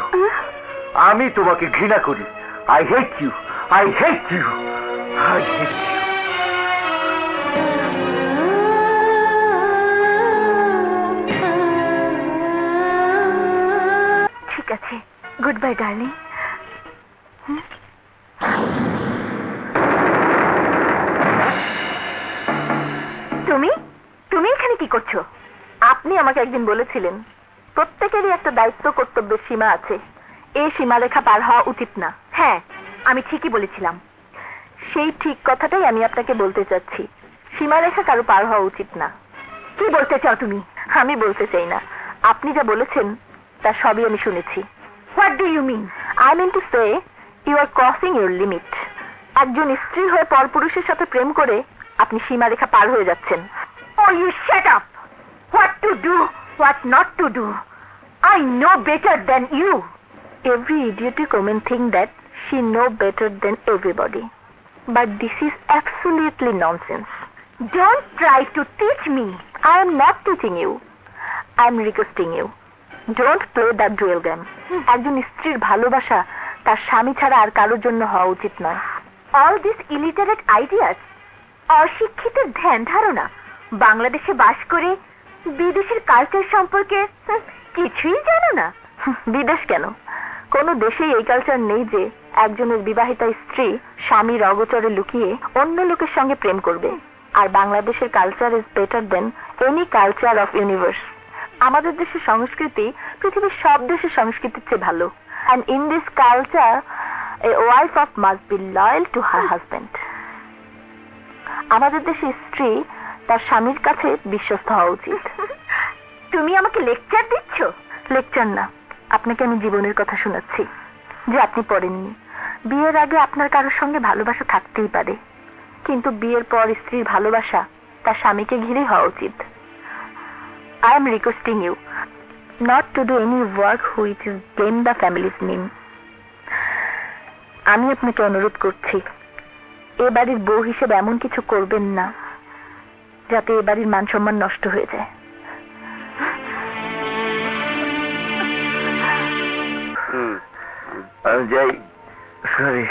আমি তোমাকে ঘৃণা করি। I hate you. I hate you. I hate you. ঠিক আছে, গুড বাই ডার্লিং। তুমি তুমি এখানে কি করছো? আপনি আমাকে একদিন বলেছিলেন প্রত্যেকেরই একটা দায়িত্ব কর্তব্যের সীমা আছে, এই সীমারেখা পার হওয়া উচিত না। হ্যাঁ, আমি ঠিকই বলেছিলাম। সেই ঠিক কথাটাই আমি আপনাকে বলতে চাচ্ছি, সীমারেখা কারো পার হওয়া উচিত না। কি বলতে চাও তুমি? আমি বলতে চাই না, আপনি যা বলেছেন তার সবই আমি শুনেছি। What do you mean? I mean to say you are crossing your limit. একজন স্ত্রী হয়ে পরপুরুষের সাথে প্রেম করে আপনি সীমারেখা পার হয়ে যাচ্ছেন। Oh, you shut up! What to do, what not to do? I know better than you. Every idiotic woman think that she know better than everybody. But this is absolutely nonsense. Don't try to teach me. I am not teaching you. I am requesting you. Don't play that dual game. একজন স্ত্রীর ভালোবাসা তার স্বামী ছাড়া আর কারোর জন্য হওয়া উচিত নয়। All these illiterate ideas, অশিক্ষিতের ধ্যান ধারণা, বাংলাদেশে বাস করে বিদেশের কালচার সম্পর্কে কিছুই জানো না। বিদেশ কেন, কোন দেশেই এই কালচার নেই যে একজনের বিবাহিতা স্ত্রী স্বামীর অগোচরে লুকিয়ে অন্য লোকের সঙ্গে প্রেম করবে। আর বাংলাদেশের culture is better than any culture of universe. আমাদের দেশের সংস্কৃতি পৃথিবীর সব দেশের সংস্কৃতির চেয়ে ভালো। And in this culture a wife of must be loyal to her husband. আমাদের দেশে স্ত্রী তার স্বামীর কাছে বিশ্বস্ত হওয়া উচিত। তুমি আমাকে লেকচার দিচ্ছ? লেকচার না, আপনাকে আমি জীবনের কথা শোনাচ্ছি যে আপনি পড়েননি। বিয়ের আগে আপনার কারোর সঙ্গে ভালোবাসা থাকতেই পারে, কিন্তু বিয়ের পর স্ত্রীর ভালোবাসা তার স্বামীকে ঘিরেই হওয়া উচিত। I am requesting you not to do any work which is blame the family's name. আমি আপনাকে অনুরোধ করছি, এ বাড়ির বউ হিসেবে এমন কিছু করবেন না যাতে এ বাড়ির মান সম্মান নষ্ট হয়ে যায়। আমি যাই। সরি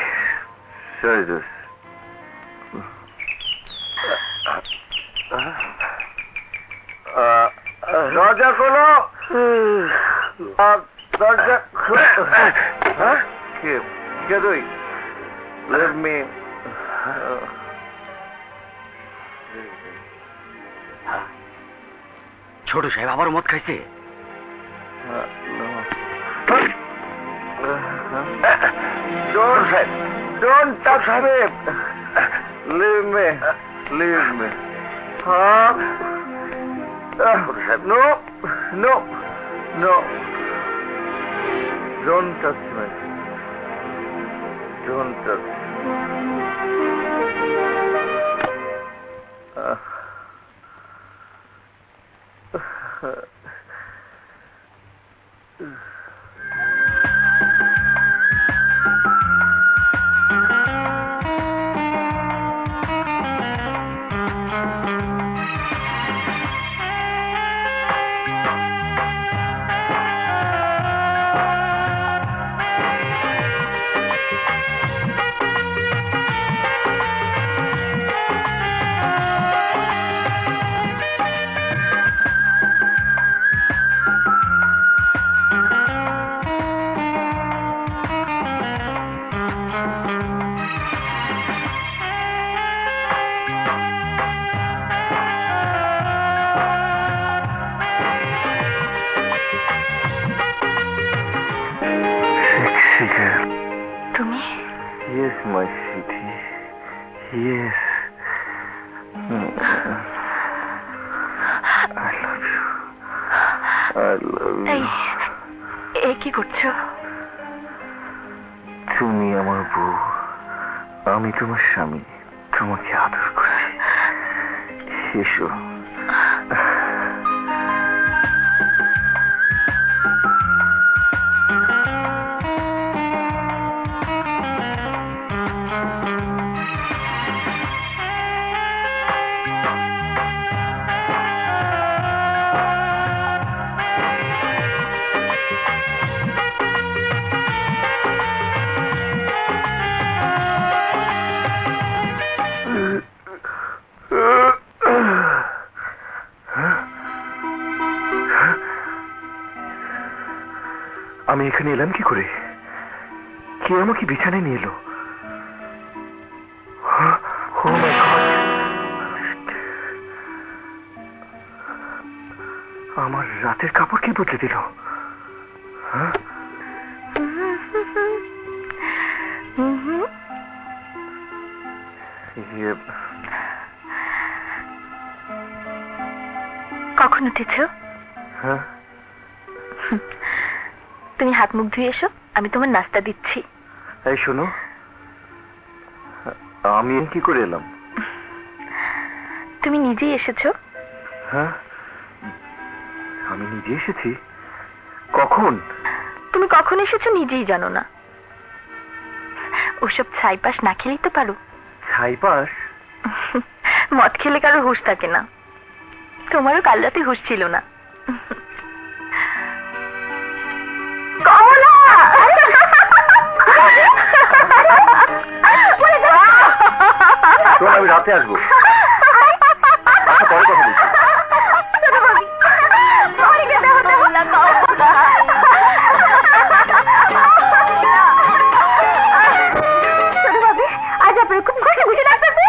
সরি দোস্ত। দরজা খোলো, দরজা খোলো। কে তুই? Let me. ছোট সাহেব আবার মদ খাইছে? Don't touch me. Leave me. Leave me. No. No. No. Don't touch me. Don't touch me. তুমি? Yes, my sweetie. Yes. I love you. I love you. এই কি করছো? তুমি আমার বউ, আমি তোমার স্বামী, তোমাকে আদর করছি। এসো। আমি এখানে এলাম কি করে? কে আমাকে বিছানায় নিয়ে এলো? ও মাই গড! আমার রাতের কাপড় কে বদলে দিল? হ্যাঁ? কখন উঠেছ? হ্যাঁ? তুমি হাত মুখ ধুয়ে এসো, আমি তোমার নাস্তা দিচ্ছি। এই শোনো, আমি কি করে এলাম? তুমি নিজেই এসেছো। হ্যাঁ, আমি নিজে এসেছি? কখন? তুমি কখন এসেছো নিজেই জানো না। ওসব ছাইপাস না খেলেই তো পারো। ছাইপাস? মদ খেলে কারো হুঁশ থাকে না, তোমারও কাল রাতে হুঁশ ছিল না। কমলা! শোন, আমি রাতে আসবো। আচ্ছা, পরে কথা বলছি। আজ আপনার খুব খুশি খুশি লাগতেছে।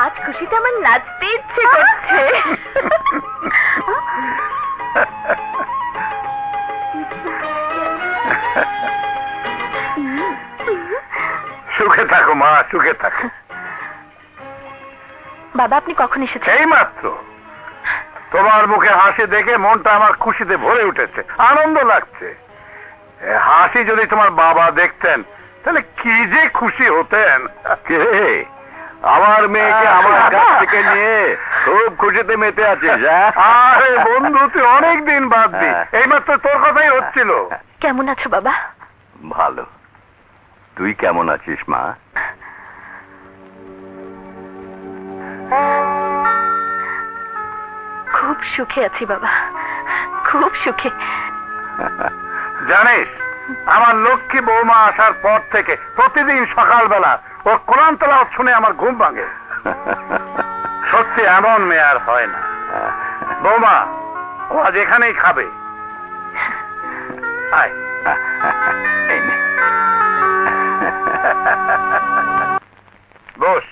আজ খুশিতে আমার নাচতে ইচ্ছে করছে। সুখে থাকো মা, সুখে থাকো। বাবা, আপনি কখন এসেছেন? এই মাত্র। তোমার মুখে হাসি দেখে মনটা আমার খুশিতে ভরে উঠেছে, আনন্দ লাগছে। এ হাসি যদি তোমার বাবা দেখতেন তাহলে কি যে খুশি হতেন। কে? আমার মেয়েকে আমার কাছ থেকে নিয়ে খুব খুশিতে মেতে আছিস? আরে বন্ধু, তুই অনেকদিন বাদ দি, এইমাত্র তোর কথাই হচ্ছিল। কেমন আছো বাবা? ভালো। তুই কেমন আছিস মা? খুব সুখে আছি বাবা, খুব সুখে। জানিস, আমার লক্ষ্মী বৌমা আসার পর থেকে প্রতিদিন সকালবেলা ওর কোরআন তেলাওয়াত শুনে আমার ঘুম ভাঙে। সত্যি এমন মেয়ে আর হয় না। বৌমা, ও আজ এখানেই খাবে। আয়। এই নে। বস।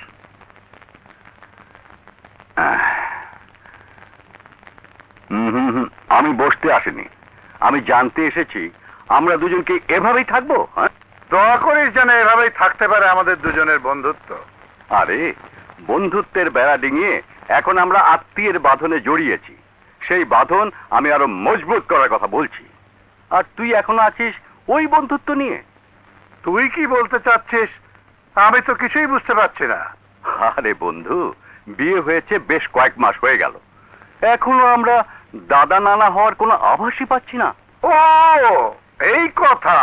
আমি বসতে আসিনি, আমি জানতে এসেছি আমরা দুজনকে এভাবেই থাকবো। দোয়া করিস যেন এভাবেই থাকতে পারে আমাদের দুজনের বন্ধুত্ব। আরে, বন্ধুত্বের বেড়া ডিঙিয়ে এখন আমরা আত্মীয়ের বাঁধনে জড়িয়েছি। সেই বাঁধন আমি আরো মজবুত করার কথা বলছি, আর তুই এখনো আছিস ওই বন্ধুত্ব নিয়ে। তুই কি বলতে চাচ্ছিস আমি তো কিছুই বুঝতে পারছি না। আরে বন্ধু, বিয়ে হয়েছে বেশ কয়েক মাস হয়ে গেল, এখনো আমরা দাদা নানা হওয়ার কোনো আভাসই পাচ্ছি না। ও, এই কথা।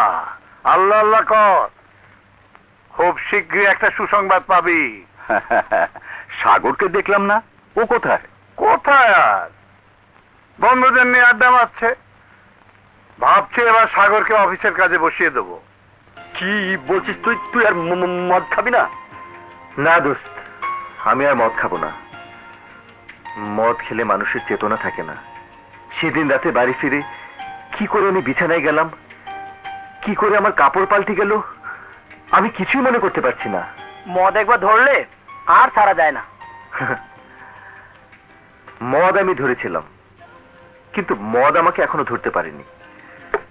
আল্লাহ আল্লাহ কর, খুব শীঘ্রই একটা সুসংবাদ পাবি। সাগরকে দেখলাম না, ও কোথায়? কোথায় আর, বন্ধুদের নিয়ে আড্ডা মারছে। ভাবছি এবার সাগরকে অফিসের কাজে বসিয়ে দেবো। কি বলছিস তুই? তুই আর মদ খাবি না? না দোস্ত, আমি আর মদ খাবো না। মদ খেলে মানুষের চেতনা থাকে না। সেদিন রাতে বাড়ি ফিরে কি করে আমি বিছানায় গেলাম, কি করে আমার কাপড় পাল্টে গেল, আমি কিছুই মনে করতে পারছি না। মদ একবার ধরলে আর ছাড়া যায় না। মদ আমি ধরেছিলাম, কিন্তু মদ আমাকে এখনো ধরতে পারেনি।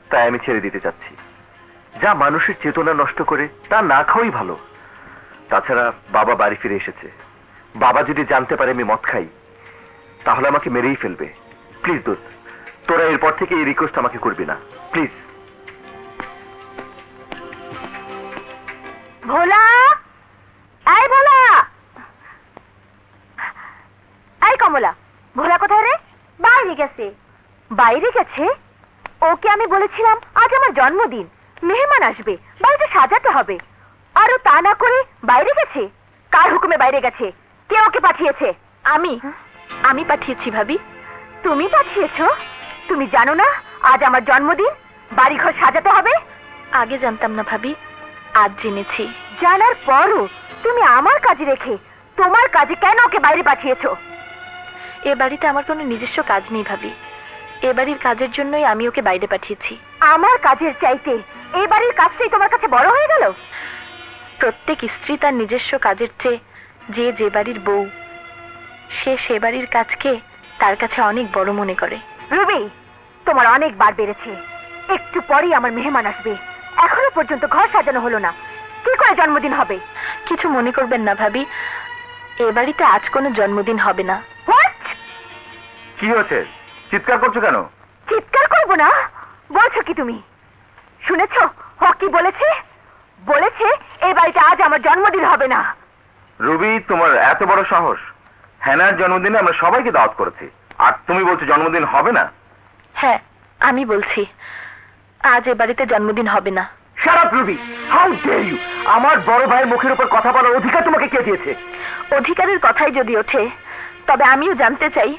তাই আমি ছেড়ে দিতে চাচ্ছি। যা মানুষের চেতনা নষ্ট করে তা না খাওয়াই ভালো। তাছাড়া বাবা বাড়ি ফিরে এসেছে, বাবা যদি জানতে পারে আমি মদ খাই তাহলে আমাকে মেরেই ফেলবে। প্লিজ দোস্ত, তোরা এরপর থেকে এই রিকোয়েস্ট আমাকে করবি না, প্লিজ। ভোলা, এই ভোলা, এই কমলা, ভোলা কোথায় রে? বাইরে গেছে। বাইরে গেছে? ওকে আমি বলেছিলাম আজ আমার জন্মদিন, মেহমান আসবে, বাড়িতে সাজাতে হবে, আর ও তা না করে বাইরে গেছে। কার হুকুমে বাইরে গেছে? কে ওকে পাঠিয়েছে? আমি পাঠিয়েছি ভাবি। তুমি পাঠিয়েছো? তুমি জানো না আজ আমার জন্মদিন, বাড়িঘর সাজাতে হবে? আগে জানতাম না ভাবি, আজ জেনেছি। জানার পরও তুমি আমার কাজে রেখে তোমার কাজে কেন ওকে বাইরে পাঠিয়েছো? এ বাড়িতে আমার কোনো নিজস্ব কাজ নেই ভাবি, এ বাড়ির কাজের জন্যই আমি ওকে বাইরে পাঠিয়েছি। আমার কাজের চাইতে এই বাড়ির কাজটাই তোমার কাছে বড় হয়ে গেল? প্রত্যেক স্ত্রী তার নিজস্ব কাজের চেয়ে যে বাড়ির বউ, সে বাড়ির কাজকে তার কাছে অনেক বড় মনে করে। রুবি, তোমার অনেক বার বেড়েছে। একটু পরেই আমার মেহমান আসবে, এখনো পর্যন্ত ঘর সাজানো হলো না, কি করে জন্মদিন হবে? কিছু মনে করবেন না ভাবি, এ বাড়িতে আজ কোনো জন্মদিন হবে না। হোয়াট? কি হয়েছে, চিৎকার করছো কেন? চিৎকার করবো না বলছো কি তুমি? শুনেছ ও কি বলেছে? বলেছে এই বাড়িতে আজ আমার জন্মদিন হবে না। রুবি, তোমার এত বড় সাহস! হ্যানার জন্মদিনে আমরা সবাইকে দাওয়াত করেছি, আর তুমি বলছো জন্মদিন হবে না? হ্যাঁ, আমি বলছি আজ এ বাড়িতে জন্মদিন হবে না। Shut up Ruby, how dare you! আমার বড় ভাইয়ের মুখের উপর কথা বলার অধিকার তোমাকে কে দিয়েছে? অধিকারের কথাই যদি ওঠে, তবে আমিও জানতে চাই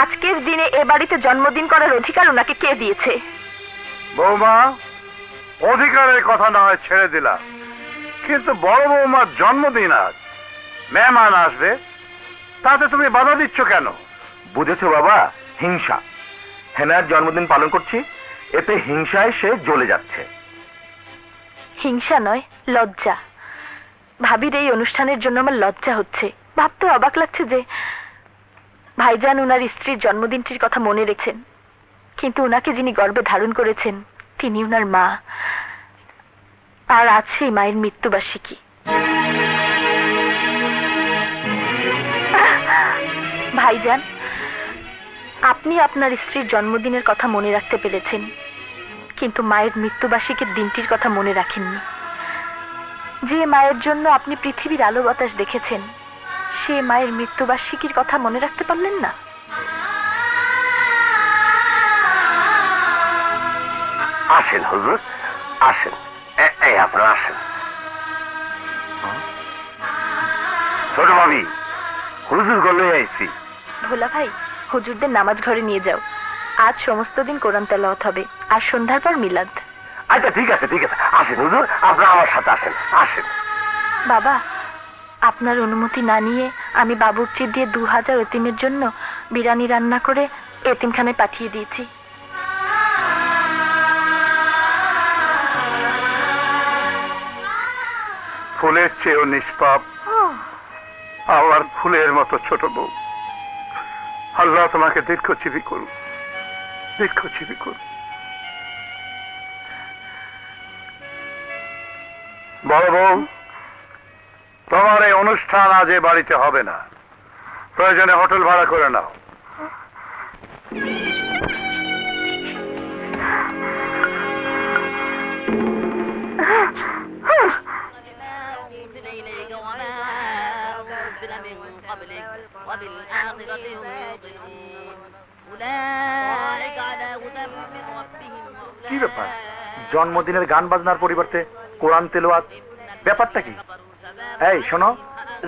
আজকের দিনে এ বাড়িতে জন্মদিন করার অধিকার ওনাকে কে দিয়েছে? বৌমা, অধিকারের কথা না হয় ছেড়ে দিলাম, কিন্তু বড় বৌমার জন্মদিন আজ, মেহমান আসবে, তাতে তুমি বাধা দিচ্ছ কেন? বুঝেছো বাবা, হিংসা। হেনার জন্মদিন পালন করছি, এতে হিংসায় সে জ্বলে যাচ্ছে। হিংসা নয়, লজ্জা। ভাবির এই অনুষ্ঠানের জন্য আমার লজ্জা হচ্ছে। ভাবতে অবাক লাগছে যে ভাইজান উনার স্ত্রীর জন্মদিনটির কথা মনে রেখেছেন, কিন্তু উনাকে যিনি গর্ভে ধারণ করেছেন তিনি উনার মা, আর আজ সেই মায়ের মৃত্যুবার্ষিকী। ভাইজান, আপনি আপনার স্ত্রীর জন্মদিনের কথা মনে রাখতে পেরেছেন, কিন্তু মায়ের মৃত্যুবার্ষিকীর দিনটির কথা মনে রাখেননি। যে মায়ের জন্য আপনি পৃথিবীর আলো বাতাস দেখেছেন, সে মায়ের মৃত্যুবার্ষিকীর কথা মনে রাখতে পারলেন না। আসেন হুজুর, আসেন। এই আপনারা আসেন। ছোট ভাবি, হুজুর গলে আইছি। ভোলা ভাই, হুজুরদের নামাজ ঘরে নিয়ে যাও। আজ সমস্ত দিন কোরআন তেলাওয়াত হবে, আর সন্ধ্যার পর মিলাদ। আচ্ছা ঠিক আছে, ঠিক আছে, আসেন হুজুর, আপনারা আমার সাথে আসেন, আসেন। বাবা, আপনার অনুমতি না নিয়ে আমি বাবুর্চি দিয়ে 2000 এতিমের জন্য বিরিয়ানি রান্না করে এতিমখানায় পাঠিয়ে দিয়েছি। ফুলের চেয়েও নিষ্পাপ, আবার ফুলের মতো ছোট বউ। আল্লাহ তোমাকে দীর্ঘজীবী করুন, দীর্ঘজীবী করুন। বড় বউ, তোমার এই অনুষ্ঠান আজ এ বাড়িতে হবে না, প্রয়োজনে হোটেল ভাড়া করে নাও। কি ব্যাপার, জন্মদিনের গান বাজনার পরিবর্তে কোরআন তেলাওয়াত, ব্যাপারটা কি? এই শোনো।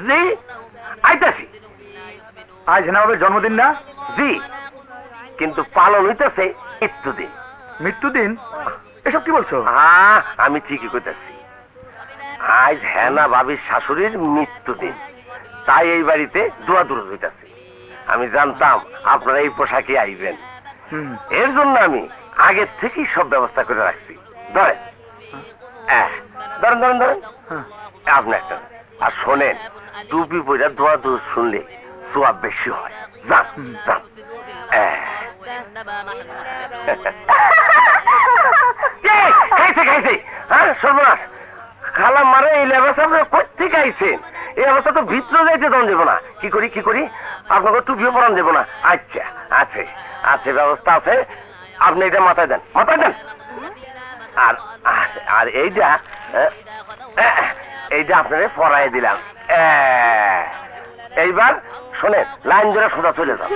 জি, আইতাছি। আজ হেনাবাবের জন্মদিন না? জি, কিন্তু পালন হইতেছে মৃত্যুদিন। মৃত্যুদিন? এসব কি বলছো? হ্যাঁ, আমি ঠিকই কইতাছি। আজ হেনা ভাবির শাশুড়ির মৃত্যুদিন, তাই এই বাড়িতে দোয়া দুরুদ হইতাছে। আমি জানতাম আপনারা এই পোশাকে আইবেন, এর জন্য আমি আগের থেকেই সব ব্যবস্থা করে রাখছি। ধরেন, ধরেন ধরেন ধরেন, আপনি একটা। আর শোনেন, টুপি পরে দোয়া দুরুদ শুনলে সোয়াব বেশি হয়। যান যান। খাইছে খাইছে, হ্যাঁ সর্বনাশ। খালা মারে এই লেবাস আপনারা কোথেকে আইছেন? এই অবস্থা তো ভিতরে যাইতে দম দেবো না। কি করি কি করি, আপনাকে টুপিও পরান দেবো না। আচ্ছা, আছে আছে, ব্যবস্থা আছে। আপনি এটা মাথায় দেন, মাথায় দেন। আর আর এইটা এইটা আপনারে পরাই দিলাম। এইবার শোনেন, লাইন ধরে সোজা চলে যান।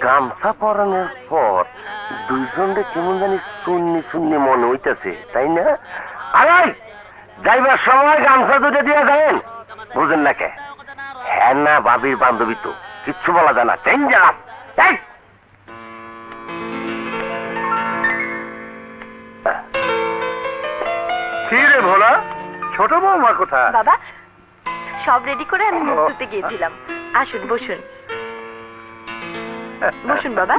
গামছা পরানোর পর দুইজনকে কেমন জানি শূন্য শূন্য মনে হইতেছে, তাই না? আরে যাইবার সময় গামছা দুটো দিয়ে যাবেন, বুঝেন না কে? হ্যাঁ না, বাবির বান্ধবী তো, কিচ্ছু বলা যায় না, ডেঞ্জারাস। কি রে ভোলা, ছোট বৌমা কোথায়? বাবা, সব রেডি করে আমি মুখ ধুতে গিয়েছিলাম। আসুন বসুন। বসুন বাবা।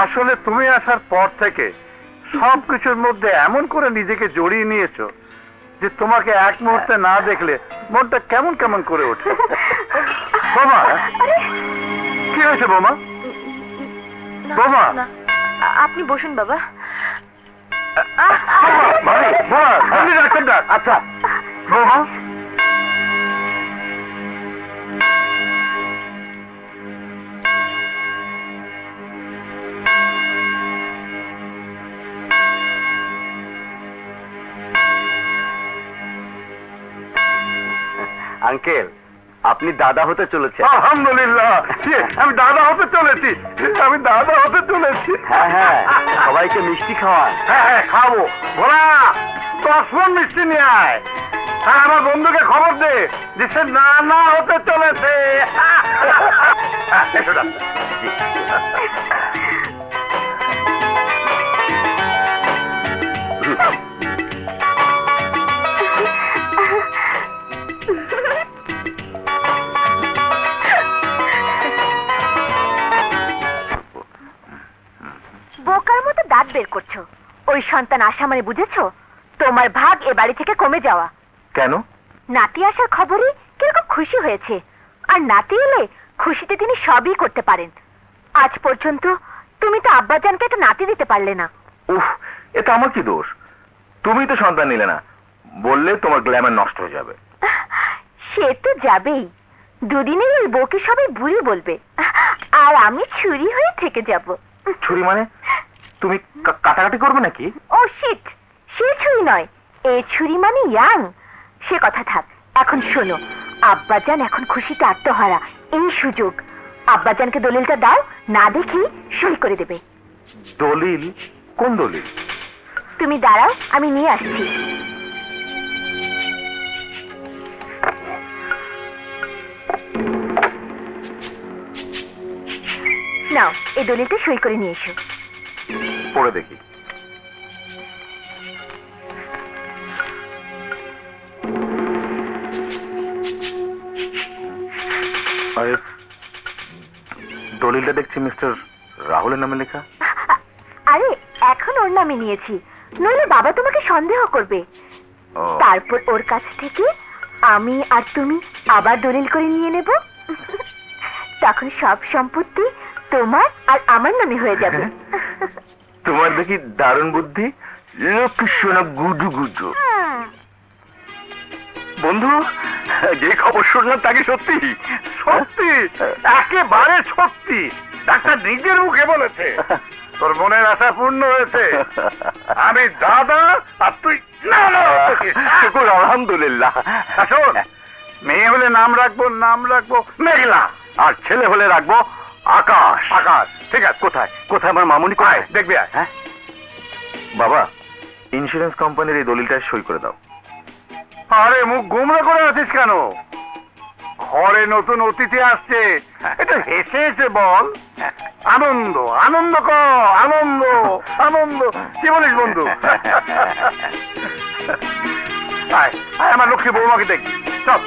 আসলে তুমি আসার পর থেকে সবকিছুর মধ্যে এমন করে নিজেকে জড়িয়ে নিয়েছো যে তোমাকে এক মুহূর্তে না দেখলে মনটা কেমন কেমন করে ওঠে। বোমা, কি হয়েছে বোমা? বোমা, আপনি বসুন বাবা। আচ্ছা বোমা, আঙ্কেল, আপনি দাদা হতে চলেছেন। আলহামদুলিল্লাহ, আমি দাদা হতে চলেছি, আমি দাদা হতে চলেছি। হ্যাঁ হ্যাঁ, সবাইকে মিষ্টি খাওয়ান। হ্যাঁ হ্যাঁ, খাবো। ভোলা, 10 মণ মিষ্টি নিয়ে আয়। হ্যাঁ, আমার বন্ধুকে খবর দে যে সে নানা হতে চলেছে। এসো ডাক্তার। বোকার মতো দাঁত বের করছো। ওই সন্তান আসা মানে বুঝেছো তোমার ভাগ এ বাড়ি থেকে কমে যাওয়া। কেন? নাতি আসার খবরে কিরকম খুশি হয়েছে, আর নাতি এলে খুশিতে তিনি সবই করতে পারেন। আজ পর্যন্ত তুমি তো আব্বাজানকে একটা নাতি দিতে পারলে না। উফ, এটা আমার কি দোষ? তুমি তো সন্তান নিলে না, বললে তোমার গ্ল্যামার নষ্ট হয়ে যাবে। সে তো যাবেই, দুদিনের ওই বউকে সবাই বুড়ি বলবে, আর আমি ছুরি হয়ে থেকে যাব। ছুরি মানে? তুমি কাটাকাটি করবে নাকি? ও শিট, সে ছুরি নয়, এই ছুরি মানে ইয়াং। সে কথা থাক, এখন শোনো, আব্বাজান এখন খুশিতে আত্মহারা, এই সুযোগ। আব্বাজানকে দলিলটা দাও, না দেখি সই করে দেবে। দলিল? কোন দলিল? তুমি দাঁড়াও, আমি নিয়ে আসছি। নাও, এই দলিলটা সই করে নিয়ে এসো। পড়ে দেখি। আরে, দলিলটা দেখছি মিস্টার রাহুলের নামে লেখা। আরে, এখন ওর নামে নিয়েছি, নইলে বাবা তোমাকে সন্দেহ করবে। ও, তারপর ওর কাছ থেকে আমি আর তুমি আবার দলিল করে নিয়ে নেব। তখন সব সম্পত্তি তোমার আর আমার নামে হয়ে যাবে। তোমার দেখি দারুণ বুদ্ধি। লক্ষ্মী সোনা গুডু গুডু। বন্ধু, যে খবর শুনলাম তা কি সত্যি? সত্যি, একেবারে সত্যি। ডাক্তার নিজের মুখে বলেছে তোর মনের আশা পূর্ণ হয়েছে। আমি দাদা আর তুই নানা হচ্ছিস। শুকুর আলহামদুলিল্লাহ। শোন, মেয়ে হলে নাম রাখবো মেঘলা, আর ছেলে হলে রাখবো আকাশ। আকাশ। ঠিক আছে, কোথায় কোথায় আমার মামুনি? কোথায় দেখবি? আয়। হ্যাঁ বাবা, ইন্স্যুরেন্স কোম্পানির এই দলিলটা সই করে দাও। আরে, মুখ গুমড়ে করে আছিস কেন? ঘরে নতুন অতিথি আসছে, এটা হেসে হেসে বল। আনন্দ আনন্দ আনন্দ আনন্দ। কি বলিস বন্ধু? আয় আয়, আমার লক্ষ্মী বৌমাকে দেখবি। চল।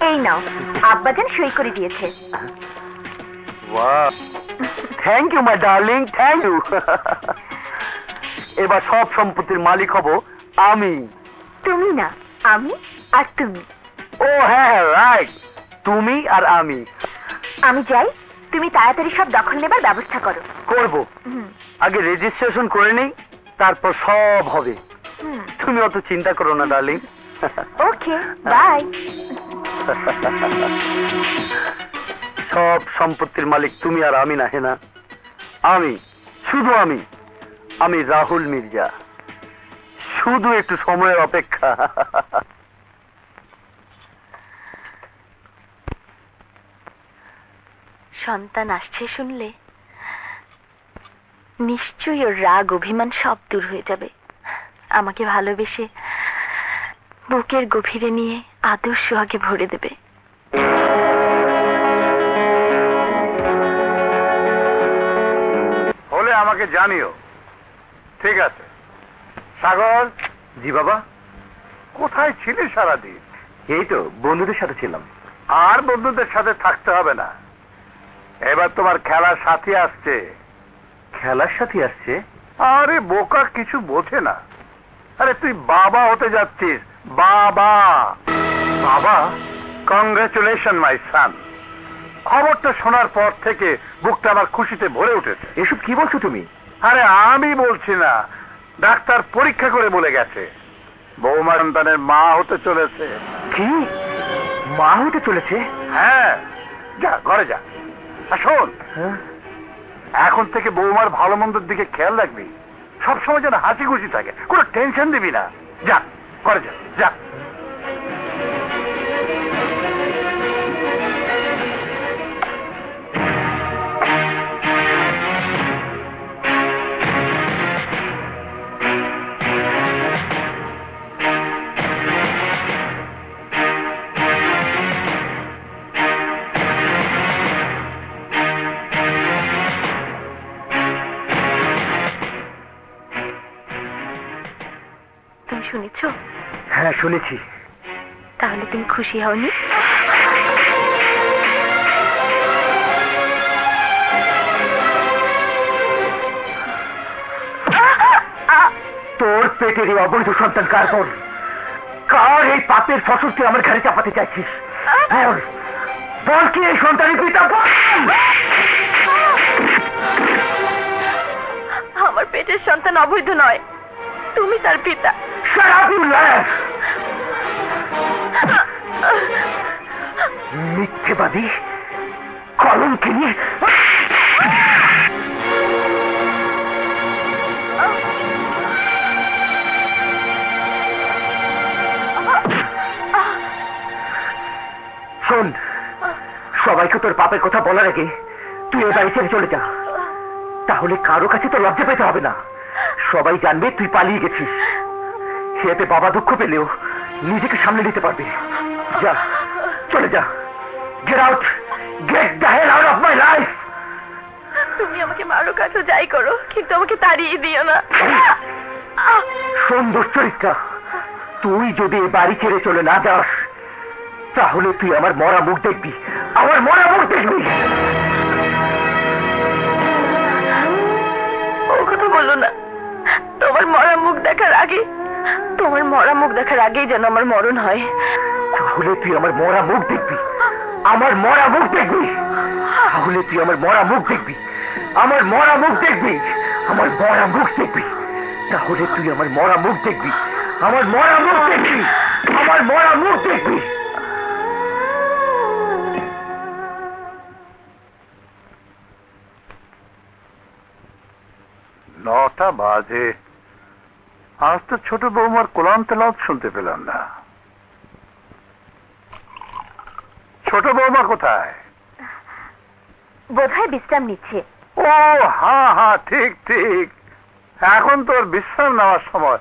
এই নাও, আব্বাজান সই করে দিয়েছে। Thank you my darling, thank you. এবার সব সম্পত্তির মালিক হব আমি। তুমি না, আমি আর তুমি। ও হ্যাঁ, রাইট, তুমি আর আমি। আমি যাই, তুমি তাড়াতাড়ি সব দখল নেবার ব্যবস্থা করো। করব, আগে রেজিস্ট্রেশন করে নেই, তারপর সব হবে। তুমি অত চিন্তা করো না ডার্লিং। Okay, by. সব সম্পত্তির মালিক তুমি আর আমি না, হেনা। আমি, শুধু আমি রাহুল মির্জা। শুধু একটু সময়ের অপেক্ষা। সন্তান আসছে শুনলে নিশ্চয়ই ওর রাগ অভিমান সব দূর হয়ে যাবে। আমাকে ভালোবেসে বুকের গভীরে নিয়ে আদর সোহাগে ভরে দেবে। হলে আমাকে জানিও। ঠিক আছে, সাগর, জি বাবা। কোথায় ছিলি সারাদিন? এই তো বন্ধুদের সাথে ছিলাম। আর বন্ধুদের সাথে থাকতে হবে না, এবার তোমার খেলার সাথী আসছে। খেলার সাথে আসছে? আরে বোকা, কিছু বোঝে না। আরে তুই বাবা হতে যাচ্ছিস, বাবা। বাবা? কংগ্রেচুলেশন মাই সান। খবরটা শোনার পর থেকে বুকটা আমার খুশিতে ভরে উঠেছে। এসব কি বলছো তুমি? আরে আমি বলছি না, ডাক্তার পরীক্ষা করে বলে গেছে বৌমা সন্তানের মা হতে চলেছে। কি? মা হতে চলেছে? হ্যাঁ, যা ঘরে যা। আর শোন, হ্যাঁ? এখন থেকে বৌমার ভালো মন্দের দিকে খেয়াল রাখবি, সবসময় যেন হাসি খুশি থাকে, কোনো টেনশন দিবি না। যা ঘরে যা, যা। তুমি শুনেছ? হ্যাঁ শুনেছি। তাহলে তুমি খুশি হওনি? তোর পেটের এই অবৈধ সন্তান কার বল? কার এই পাপের ফসল তুই আমার ঘরে চাপাতে চাইছিস? বল, বল কি এই সন্তানের পিতা? বল! আমার পেটের সন্তান অবৈধ নয়, তুমি তার পিতা। Shut up, you liar! মিথ্যেবাদী, কলঙ্কিনী। শোন, সবাইকে তোর পাপের কথা বলার আগে তুই এ বাড়ি ছেড়ে চলে যা, তাহলে কারো কাছে তো লজ্জা পেতে হবে না। সবাই জানবে তুই পালিয়ে গেছিস। এতে বাবা দুঃখ পেলেও নিজেকে সামনে নিতে পারবে। যা, চলে যা। Get out, get the hell out of my life. তুমি আমাকে মারো, কাছো যাই করো, কিন্তু আমাকে তাড়িয়ে দিও না। শোন দুশ্চরিত্রা, তুই যদি এ বাড়ি ছেড়ে চলে না যাস, তাহলে তুই আমার মরা মুখ দেখবি, আমার মরা মুখ দেখবি। ও কথা বলো না, তোমার মরা মুখ দেখার আগে, তোমার মরা মুখ দেখার আগেই যেন আমার মরণ হয়। তাহলে তুই আমার মরা মুখ দেখবি, আমার মরা মুখ দেখবি। তাহলে তুই আমার মরা মুখ দেখবি, আমার মরা মুখ দেখবি, আমার মরা মুখ দেখবি। তাহলে তুই আমার মরা মুখ দেখবি, আমার মরা মুখ দেখবি, আমার মরা মুখ দেখবি। নটা বাজে, আজ তো ছোট বৌমার কোরআন তেলাওয়াত শুনতে পেলাম না। ছোট বৌমা কোথায়? বোধহয় বিশ্রাম নিচ্ছে। ও হ্যাঁ হ্যাঁ, ঠিক ঠিক, এখন তোর বিশ্রাম নেওয়ার সময়।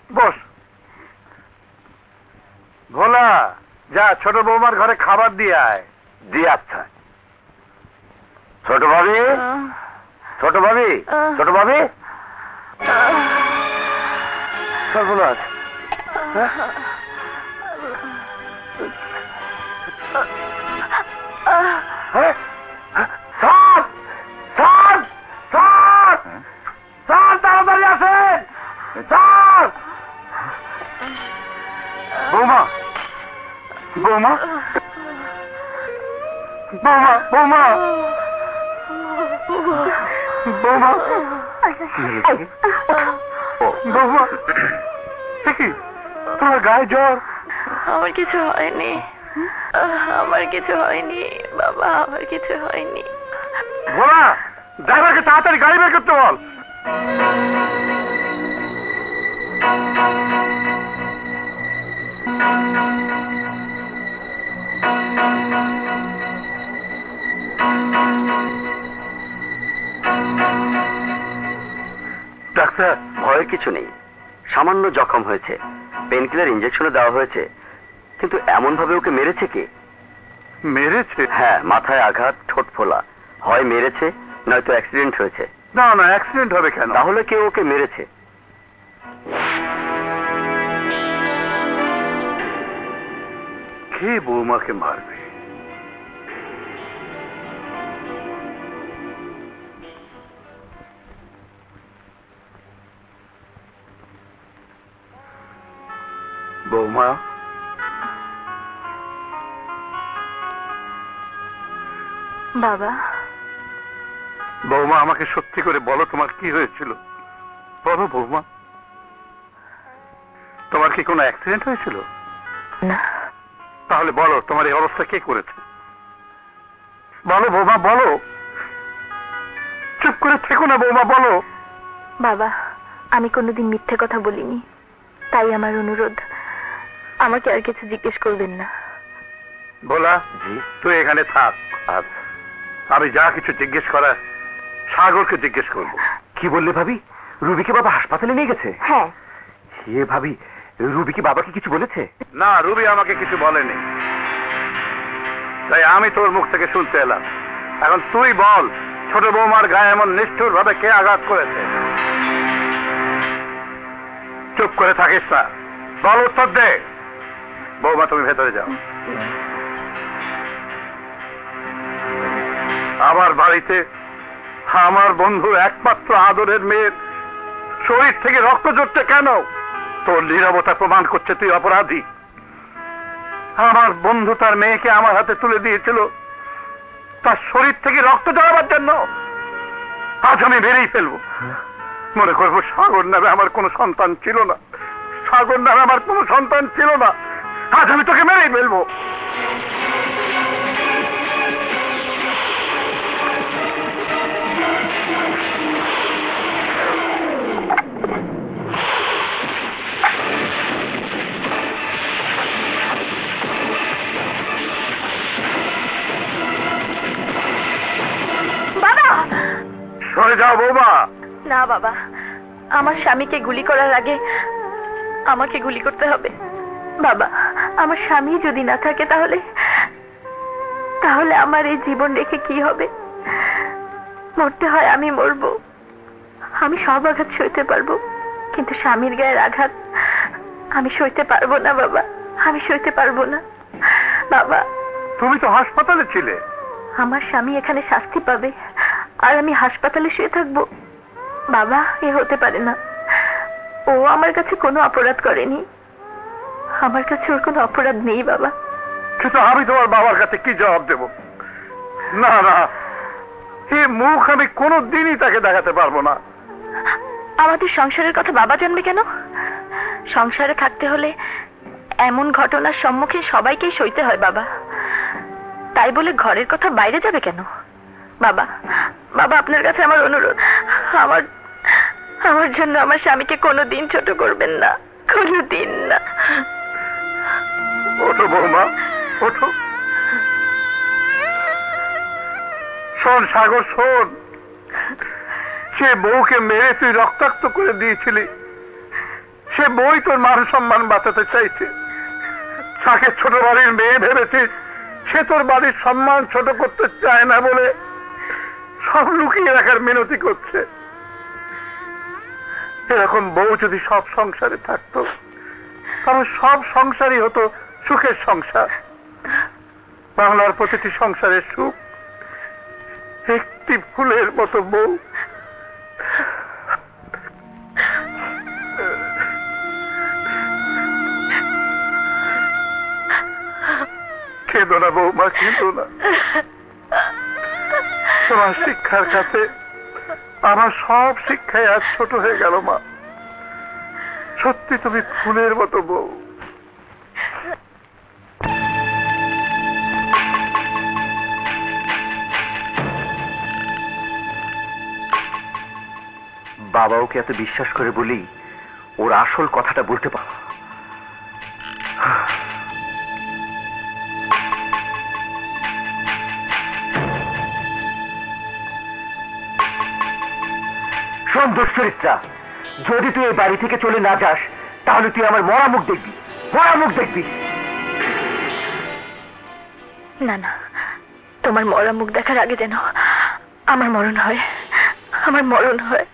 বস। ভোলা, যা ছোট বৌমার ঘরে খাবার দিয়ে আয়। জি আচ্ছা। ছোট ভাবি, ছোট ভাবি, ছোট ভাবি। সর্বনাশ। হ্যাঁ? স্যার, স্যার, স্যার, স্যার, তাড়াতাড়ি আসেন স্যার। বৌমা, বৌমা, বৌমা, বৌমা, বৌমা, বৌমা, দেখি তোমার গায়ে জ্বর। আমার কিছু হয়নি, আমার কিছু হয়নি বাবা, আমার কিছু হয়নি। ভোলা, ড্রাইভারকে তাড়াতাড়ি গাড়ি বের করতে বল। ডাক্তার, ভয়ের কিছু নেই, সামান্য জখম হয়েছে, পেনকিলার ইঞ্জেকশনও দেওয়া হয়েছে, কিন্তু এমন ভাবে ওকে মেরেছে কে? মেরেছে? হ্যাঁ, মাথায় আঘাত, ঠোঁট ফোলা। হয় মেরেছে, নয়তো অ্যাক্সিডেন্ট হয়েছে। না না, অ্যাক্সিডেন্ট হবে কেন? তাহলে কেউ ওকে মেরেছে। কে বৌমাকে মারবে? বৌমা, বাবা, বৌমা আমাকে সত্যি করে বলো তোমার কি হয়েছিল। বলো বৌমা, তোমার কি কোনো অ্যাক্সিডেন্ট হয়েছিল? না। তাহলে বলো তোমার এই অবস্থা কে করেছে? বলো বৌমা, বলো। চুপ করে থেকো না বৌমা, বলো। বাবা, আমি কোনোদিন মিথ্যে কথা বলিনি, তাই আমার অনুরোধ, আমাকে আর কিছু জিজ্ঞেস করবেন না। বলা, জি। তুই এখানে থাক, আমি যা কিছু জিজ্ঞেস করার সাগরকে জিজ্ঞেস করবো। কি বললে ভাবি? রুবিকে বাবা হাসপাতালে নিয়ে গেছে? হ্যাঁ। এ ভাবি, রুবি কি বাবাকে কিছু বলেছে? না, রুবি আমাকে কিছু বলেনি, তাই আমি তোর মুখ থেকে শুনতে এলাম। এখন তুই বল, ছোট বৌমার গায়ে এমন নিষ্ঠুর ভাবে কে আঘাত করেছে? চুপ করে থাকিস না, বল, উত্তর দে। বৌমা, তুমি ভেতরে যাও। আমার বাড়িতে আমার বন্ধুর একমাত্র আদরের মেয়ের শরীর থেকে রক্ত ঝরছে কেন? তোর নীরবতা প্রমাণ করছে তুই অপরাধী। আমার বন্ধু তার মেয়েকে আমার হাতে তুলে দিয়েছিল তার শরীর থেকে রক্ত ঝরাবার জন্য। আজ আমি মেরেই ফেলবো। মনে করবো সাগর নামে আমার কোনো সন্তান ছিল না, সাগর নামে আমার কোনো সন্তান ছিল না। আজ আমি তোকে মেরেই ফেলবো। সরে যাও বৌমা। না বাবা, আমার স্বামীকে গুলি করার আগে আমাকে গুলি করতে হবে। বাবা, আমার স্বামী যদি না থাকে তাহলে তাহলে আমার এই জীবন রেখে কি হবে? মরতে হয় আমি মরবো, আমি সব আঘাত সইতে পারবো, কিন্তু স্বামীর গায়ের আঘাত আমি সইতে পারবো না বাবা, আমি সইতে পারবো না। বাবা, তুমি তো হাসপাতালে ছিলে। আমার স্বামী এখানে শাস্তি পাবে আর আমি হাসপাতালে শুয়ে থাকবো? বাবা, এ হতে পারে না। ও আমার কাছে কোনো অপরাধ করেনি, আমার কাছে ওর কোনো অপরাধ নেই বাবা। কিন্তু আমি তোমার বাবার কাছে কি জবাব দেব? না না, এই মুখ আমি কোনো দিনই তাকে দেখাতে পারবো না। আমাদের সংসারের কথা বাবা জানবে কেন? সংসারে থাকতে হলে এমন ঘটনার সম্মুখীন সবাইকেই সইতে হয় বাবা, তাই বলে ঘরের কথা বাইরে যাবে কেন? বাবা, বাবা, আপনার কাছে আমার অনুরোধ, আমার জন্য আমার স্বামীকে কোনোদিন ছোট করবেন না, কোনোদিন না। ওঠো বৌমা, ওঠো। শোন সাগর, শোন, সে বউকে মেরে তুই রক্তাক্ত করে দিয়েছিলি, সে বই তোর মান সম্মান বাঁচাতে চাইছে। তাকে ছোট বাড়ির মেয়ে ভেবেছিস, সে তোর বাড়ির সম্মান ছোট করতে চায় না বলে সব লুকিয়ে রাখার মিনতি করছে। এরকম বউ যদি সব সংসারে থাকতো তাহলে সব সংসারই হতো সুখের সংসার। বাংলার প্রতিটি সংসারের সুখ একটি ফুলের মতো বউ। কেঁদো না বৌমা, কেঁদো না। তোমার শিক্ষার কাছে আমার সব শিক্ষায় আজ ছোট হয়ে গেল মা। সত্যি তুমি ফুলের মতো বউ। বাবা ওকে এত বিশ্বাস করে বলি ওর আসল কথাটা বলতে পারো। শোন দুশ্চরিত্রা, যদি তুই এই বাড়ি থেকে চলে না যাস তাহলে তুই আমার মরা মুখ দেখবি, মরা মুখ দেখবি। না না, তোমার মরা মুখ দেখার আগে যেন আমার মরণ হয়, আমার মরণ হয়।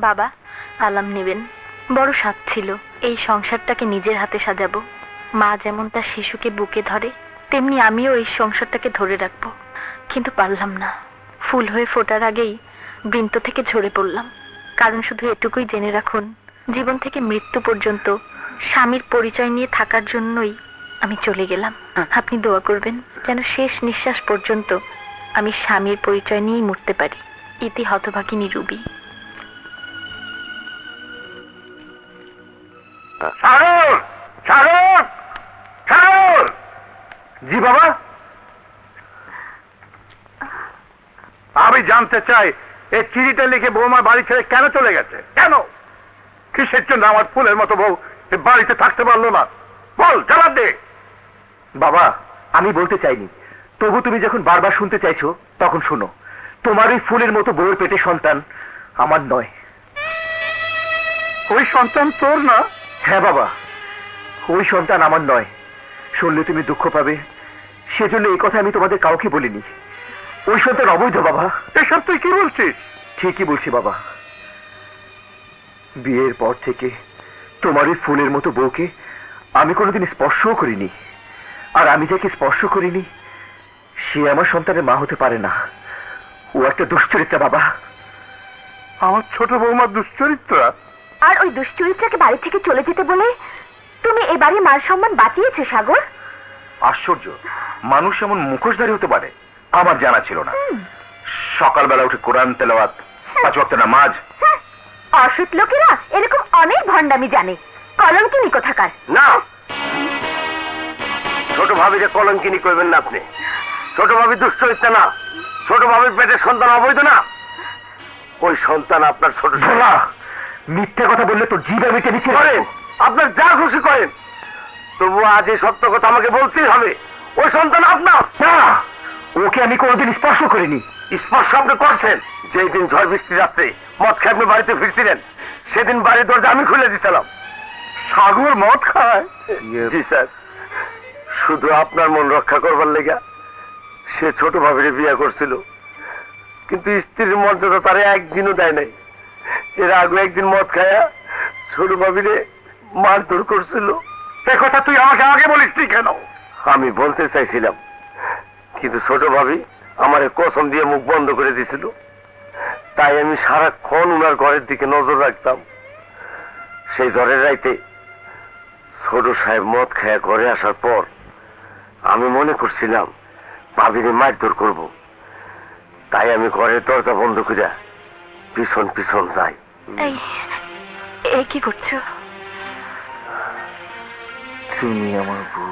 বাবা, সালাম নেবেন। বড় স্বাদ ছিল এই সংসারটাকে নিজের হাতে সাজাবো। মা যেমন তার শিশুকে বুকে ধরে, তেমনি আমিও এই সংসারটাকে ধরে রাখবো। কিন্তু পারলাম না। ফুল হয়ে ফোটার আগেই বৃন্ত থেকে ঝরে পড়লাম। কারণ শুধু এটুকুই জেনে রাখুন, জীবন থেকে মৃত্যু পর্যন্ত স্বামীর পরিচয় নিয়ে থাকার জন্যই আমি চলে গেলাম। আপনি দোয়া করবেন যেন শেষ নিঃশ্বাস পর্যন্ত আমি স্বামীর পরিচয় নিয়েই মরতে পারি। ইতি হতভাগিনী রুবি। সাগর, সাগর, সাগর! জি বাবা, আমি জানতে চাই এই চিঠিটা লিখে বৌমার বাড়ি ছেড়ে কেন চলে গেছে? কেন? কিসের জন্য আমার ফুলের মতো বউ এই বাড়িতে থাকতে পারলো না? বল, জবাব দে। বাবা, আমি বলতে চাইনি, তবু তুমি যখন বারবার শুনতে চাইছো তখন শোনো। তোমার ওই ফুলের মতো বউয়ের পেটে সন্তান আমার নয়। ওই সন্তান তোর না? হ্যাঁ বাবা, ওই সন্তান আমার নয়। শুনলে তুমি দুঃখ পাবে, সেজন্য এই কথা আমি তোমাদের কাউকে বলিনি। ওই সন্তান অবৈধ বাবা। এসব তুই কি বলছিস? ঠিকই বলছি বাবা। বিয়ের পর থেকে তোমার ওই ফুলের মতো বউকে আমি কোনোদিন স্পর্শও করিনি। আর আমি যাকে স্পর্শ করিনি সে আমার সন্তানের মা হতে পারে না। ও একটা দুশ্চরিত্রা বাবা। আমার ছোট বৌমা দুশ্চরিত্রা? আর ওই দুশ্চরিত্রাকে বাড়ি থেকে চলে যেতে বলে তুমি এ বাড়ির মান সম্মান বাঁচিয়েছো সাগর। আশ্চর্য, মানুষ এমন মুখোশধারী হতে পারে আমার জানা ছিল না। সকালবেলা উঠে কোরআন তেলাওয়াত, 5 ওয়াক্ত নামাজ। অসৎ লোকেরা এরকম অনেক ভণ্ডামি জানে। কলঙ্কিনী কোথাকার। না, ছোট ভাবিরে কলঙ্কিনী করবেন না আপনি। ছোট ভাবি দুশ্চরিত্রা না, ছোট ভাবির পেটের সন্তান অবৈধ না। ওই সন্তান আপনার ছোট। ভোলা, মিথ্যা কথা বললে তো জিভে মিটে নিচ্ছে। করেন, আপনার যা খুশি করেন, তবু আজ এই সত্য কথা আমাকে বলতেই হবে। ওই সন্তান আপনার না। ওকে আমি কোনোদিন স্পর্শ করিনি। স্পর্শ আপনি করছেন। যেই দিন ঝড় বৃষ্টির রাত্রে মদ খেয়ে আপনি বাড়িতে ফিরছিলেন, সেদিন বাড়ির দরজা আমি খুলে দিয়েছিলাম। সাগর মদ খায়? জি স্যার, শুধু আপনার মন রক্ষা করবার লেগা সে ছোট ভাবিরে বিয়ে করছিল। কিন্তু স্ত্রীর মর্যাদা তারে একদিনও দেয় নাই। এর আগে একদিন মদ খায়া ছোট ভাবিরে মারধর করছিল। এ কথা তুই আমাকে আগে বলিসনি কেন? আমি বলতে চাইছিলাম, কিন্তু ছোট ভাবি আমারে কসম দিয়ে মুখ বন্ধ করে দিয়েছিল। তাই আমি সারাক্ষণ উনার ঘরের দিকে নজর রাখতাম। সেই ঝড়ের রাইতে ছোট সাহেব মদ খায়া ঘরে আসার পর আমি মনে করছিলাম ভাবিরে মারধর করব। তাই আমি ঘরের দরজা বন্ধ করে পিছন পিছন যাই। এই কি করছো? তুমি আমার বউ,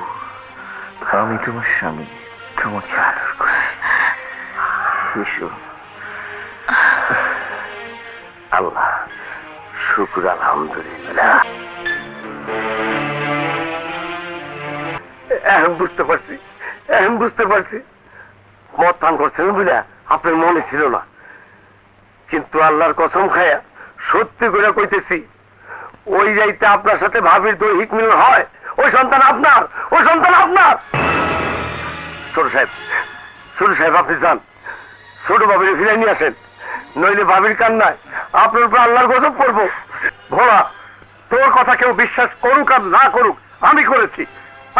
আমি তোমার স্বামী, তোমাকে আদর করি। এসো। আল্লাহ শুকর, আলহামদুলিল্লাহ। এখন বুঝতে পারছি, এখন বুঝতে পারছি মদ পান করছেন বুঝা আপনার মনে ছিল না। কিন্তু আল্লাহর কসম খায়া সত্যি করে কইতেছি, ওই যাইতে আপনার সাথে ভাবির দৈহিক মিলন হয়, ওই সন্তান আপনার, ওই সন্তান আপনার। ছোট সাহেব, ছোট সাহেব আপনি যান, ছোট ভাবির ফিরে নিয়ে আসেন, নইলে ভাবির কান্নায় আপনার উপর আল্লাহর গজব করবো। ভোলা, তোর কথা কেউ বিশ্বাস করুক আর না করুক, আমি করেছি।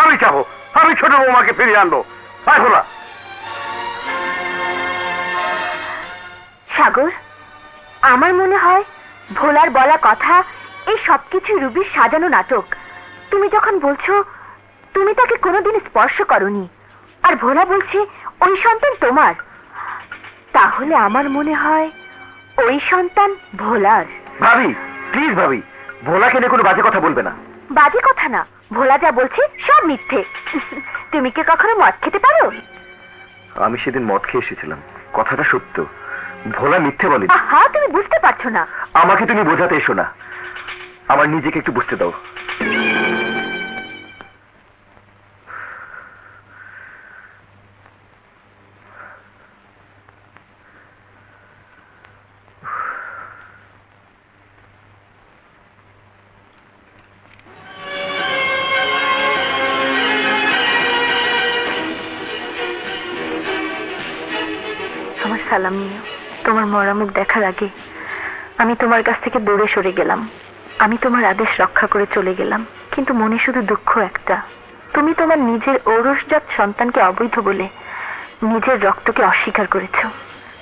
আমি চাবো আমি ছোট বৌমাকে ফিরিয়ে আনবো। তাই ভোলা। সাগর, আমার মনে হয় ভোলার বলা কথা এই সবকিছু রুবির সাজানো নাটক। তুমি যখন বলছো তুমি তাকে কোনোদিন স্পর্শ করনি, আর ভোলা বলছে ওই সন্তান তোমার, তাহলে আমার মনে হয় ওই সন্তান ভোলার। ভাবি, প্লিজ ভাবি, ভোলাকে নিয়ে কোনো বাজে কথা বলবে না। বাজে কথা না, ভোলা যা বলছে সব মিথ্যে। তুমি কি কখনো মদ খেতে পারো? আমি সেদিন মদ খেয়ে এসেছিলাম, কথাটা সত্য। ভোলা মিথ্যে বলে। আহা, তুমি বুঝতে পারছো না। আমাকে তুমি বোঝাতে এসো না, আমার নিজেকে একটু বুঝতে দাও। আমার সালাম নিও। তোমার মরা মুখ দেখার আগে আমি তোমার কাছ থেকে দূরে সরে গেলাম, আমি তোমার আদেশ রক্ষা করে চলে গেলাম, কিন্তু মনে শুধু দুঃখ একটা। তুমি তোমার নিজের ঔরসজাত সন্তানকে অবৈধ বলে নিজের রক্তকে অস্বীকার করেছ।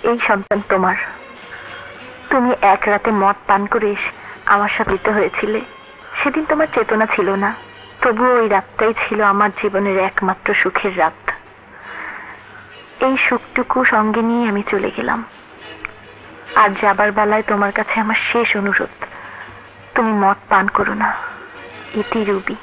এই সন্তান তোমার। তুমি এক রাতে মদ পান করে এসে আমার সাথে মিলিত হয়েছিলে। সেদিন তোমার চেতনা ছিল না, তবুও ওই রাতটাই ছিল আমার জীবনের একমাত্র সুখের রাত। এই সুখটুকু সঙ্গে নিয়ে আমি চলে গেলাম। আর যাবার বেলায় তোমার কাছে আমার শেষ অনুরোধ, তুমি মদ পান করো না। এটি রুবি।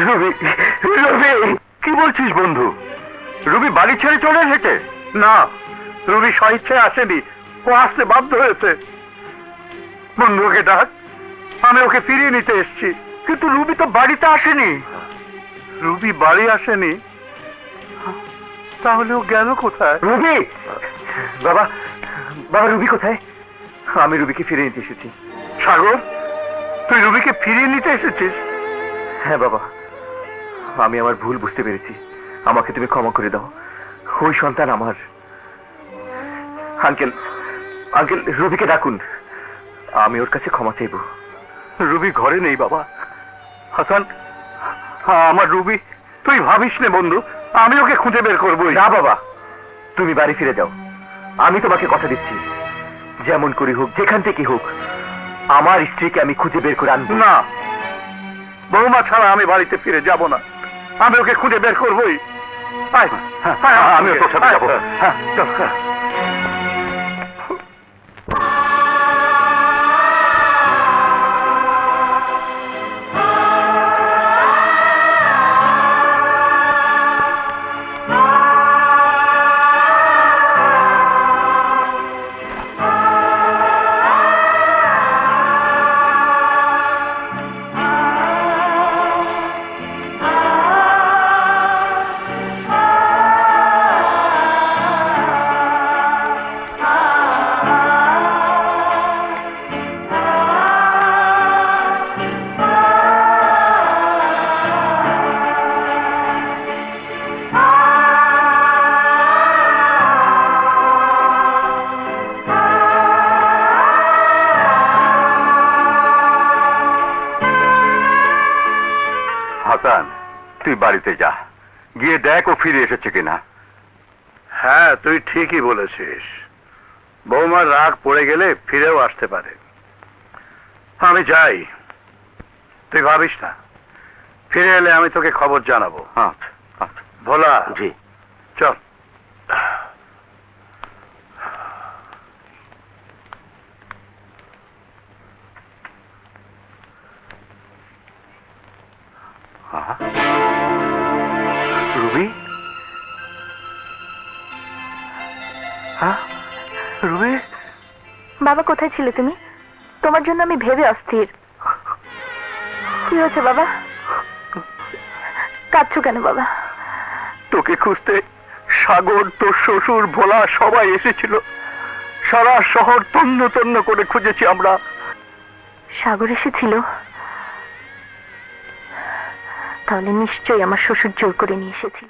রবি, রবি, কি বলছিস বন্ধু? রবি বাড়ি ছেড়ে চলে এসেছে? না, রুবি স্বইচ্ছায় আসেনি, ও আসতে বাধ্য হয়েছে। বন্ধু ওকে ডাক, আমি ওকে ফিরিয়ে নিতে এসেছি। কিন্তু রুবি তো বাড়িতে আসেনি। রুবি বাড়ি আসেনি? তাহলে ও গেল কোথায়? রুবি, বাবা, বাবা রুবি কোথায়? আমি রুবিকে ফিরিয়ে নিতে এসেছি। সাগর, তুই রুবিকে ফিরিয়ে নিতে এসেছিস? হ্যাঁ বাবা, আমি আমার ভুল বুঝতে পেরেছি, আমাকে তুমি ক্ষমা করে দাও। ওই সন্তান আমার। আঙ্কেল, আঙ্কেল রুবিকে ডাকুন, আমি ওর কাছে ক্ষমা চাইব। রুবি ঘরে নেই বাবা। হাসান, আমার রুবি, তুই ভাবিস নে বন্ধু, আমি ওকে খুঁজে বের করবো। না বাবা, তুমি বাড়ি ফিরে যাও। আমি তোমাকে কথা দিচ্ছি, যেমন করি হোক, যেখান থেকে হোক, আমার স্ত্রীকে আমি খুঁজে বের করে আনবো। না, বৌমা ছাড়া আমি বাড়িতে ফিরে যাব না। আমি ওকে খুঁজে বের করবোই। আমিও তোর সাথে যাবো। হ্যাঁ, চল। হাসান, তুই বাড়িতে যা, গিয়ে দেখ ও ফিরে এসেছে কিনা। হ্যাঁ, তুই ঠিকই বলেছিস। বৌমার রাগ পড়ে গেলে ফিরেও আসতে পারে। আমি যাই, তুই ভাবিস না। ফিরে এলে আমি তোকে খবর জানাবো। ভোলা, জি। চল। রুবি, হ্যাঁ রুবি। বাবা কোথায় ছিলে তুমি? তোমার জন্য আমি ভেবে অস্থির। কি হয়েছে বাবা? কাঁদছো কেন বাবা? তোকে খুঁজতে সাগর, তোর শ্বশুর, ভোলা সবাই এসেছিল। সারা শহর তন্ন তন্ন করে খুঁজেছি আমরা। সাগর এসেছিল? তাহলে নিশ্চয়ই আমার শ্বশুর জোর করে নিয়ে এসেছিল।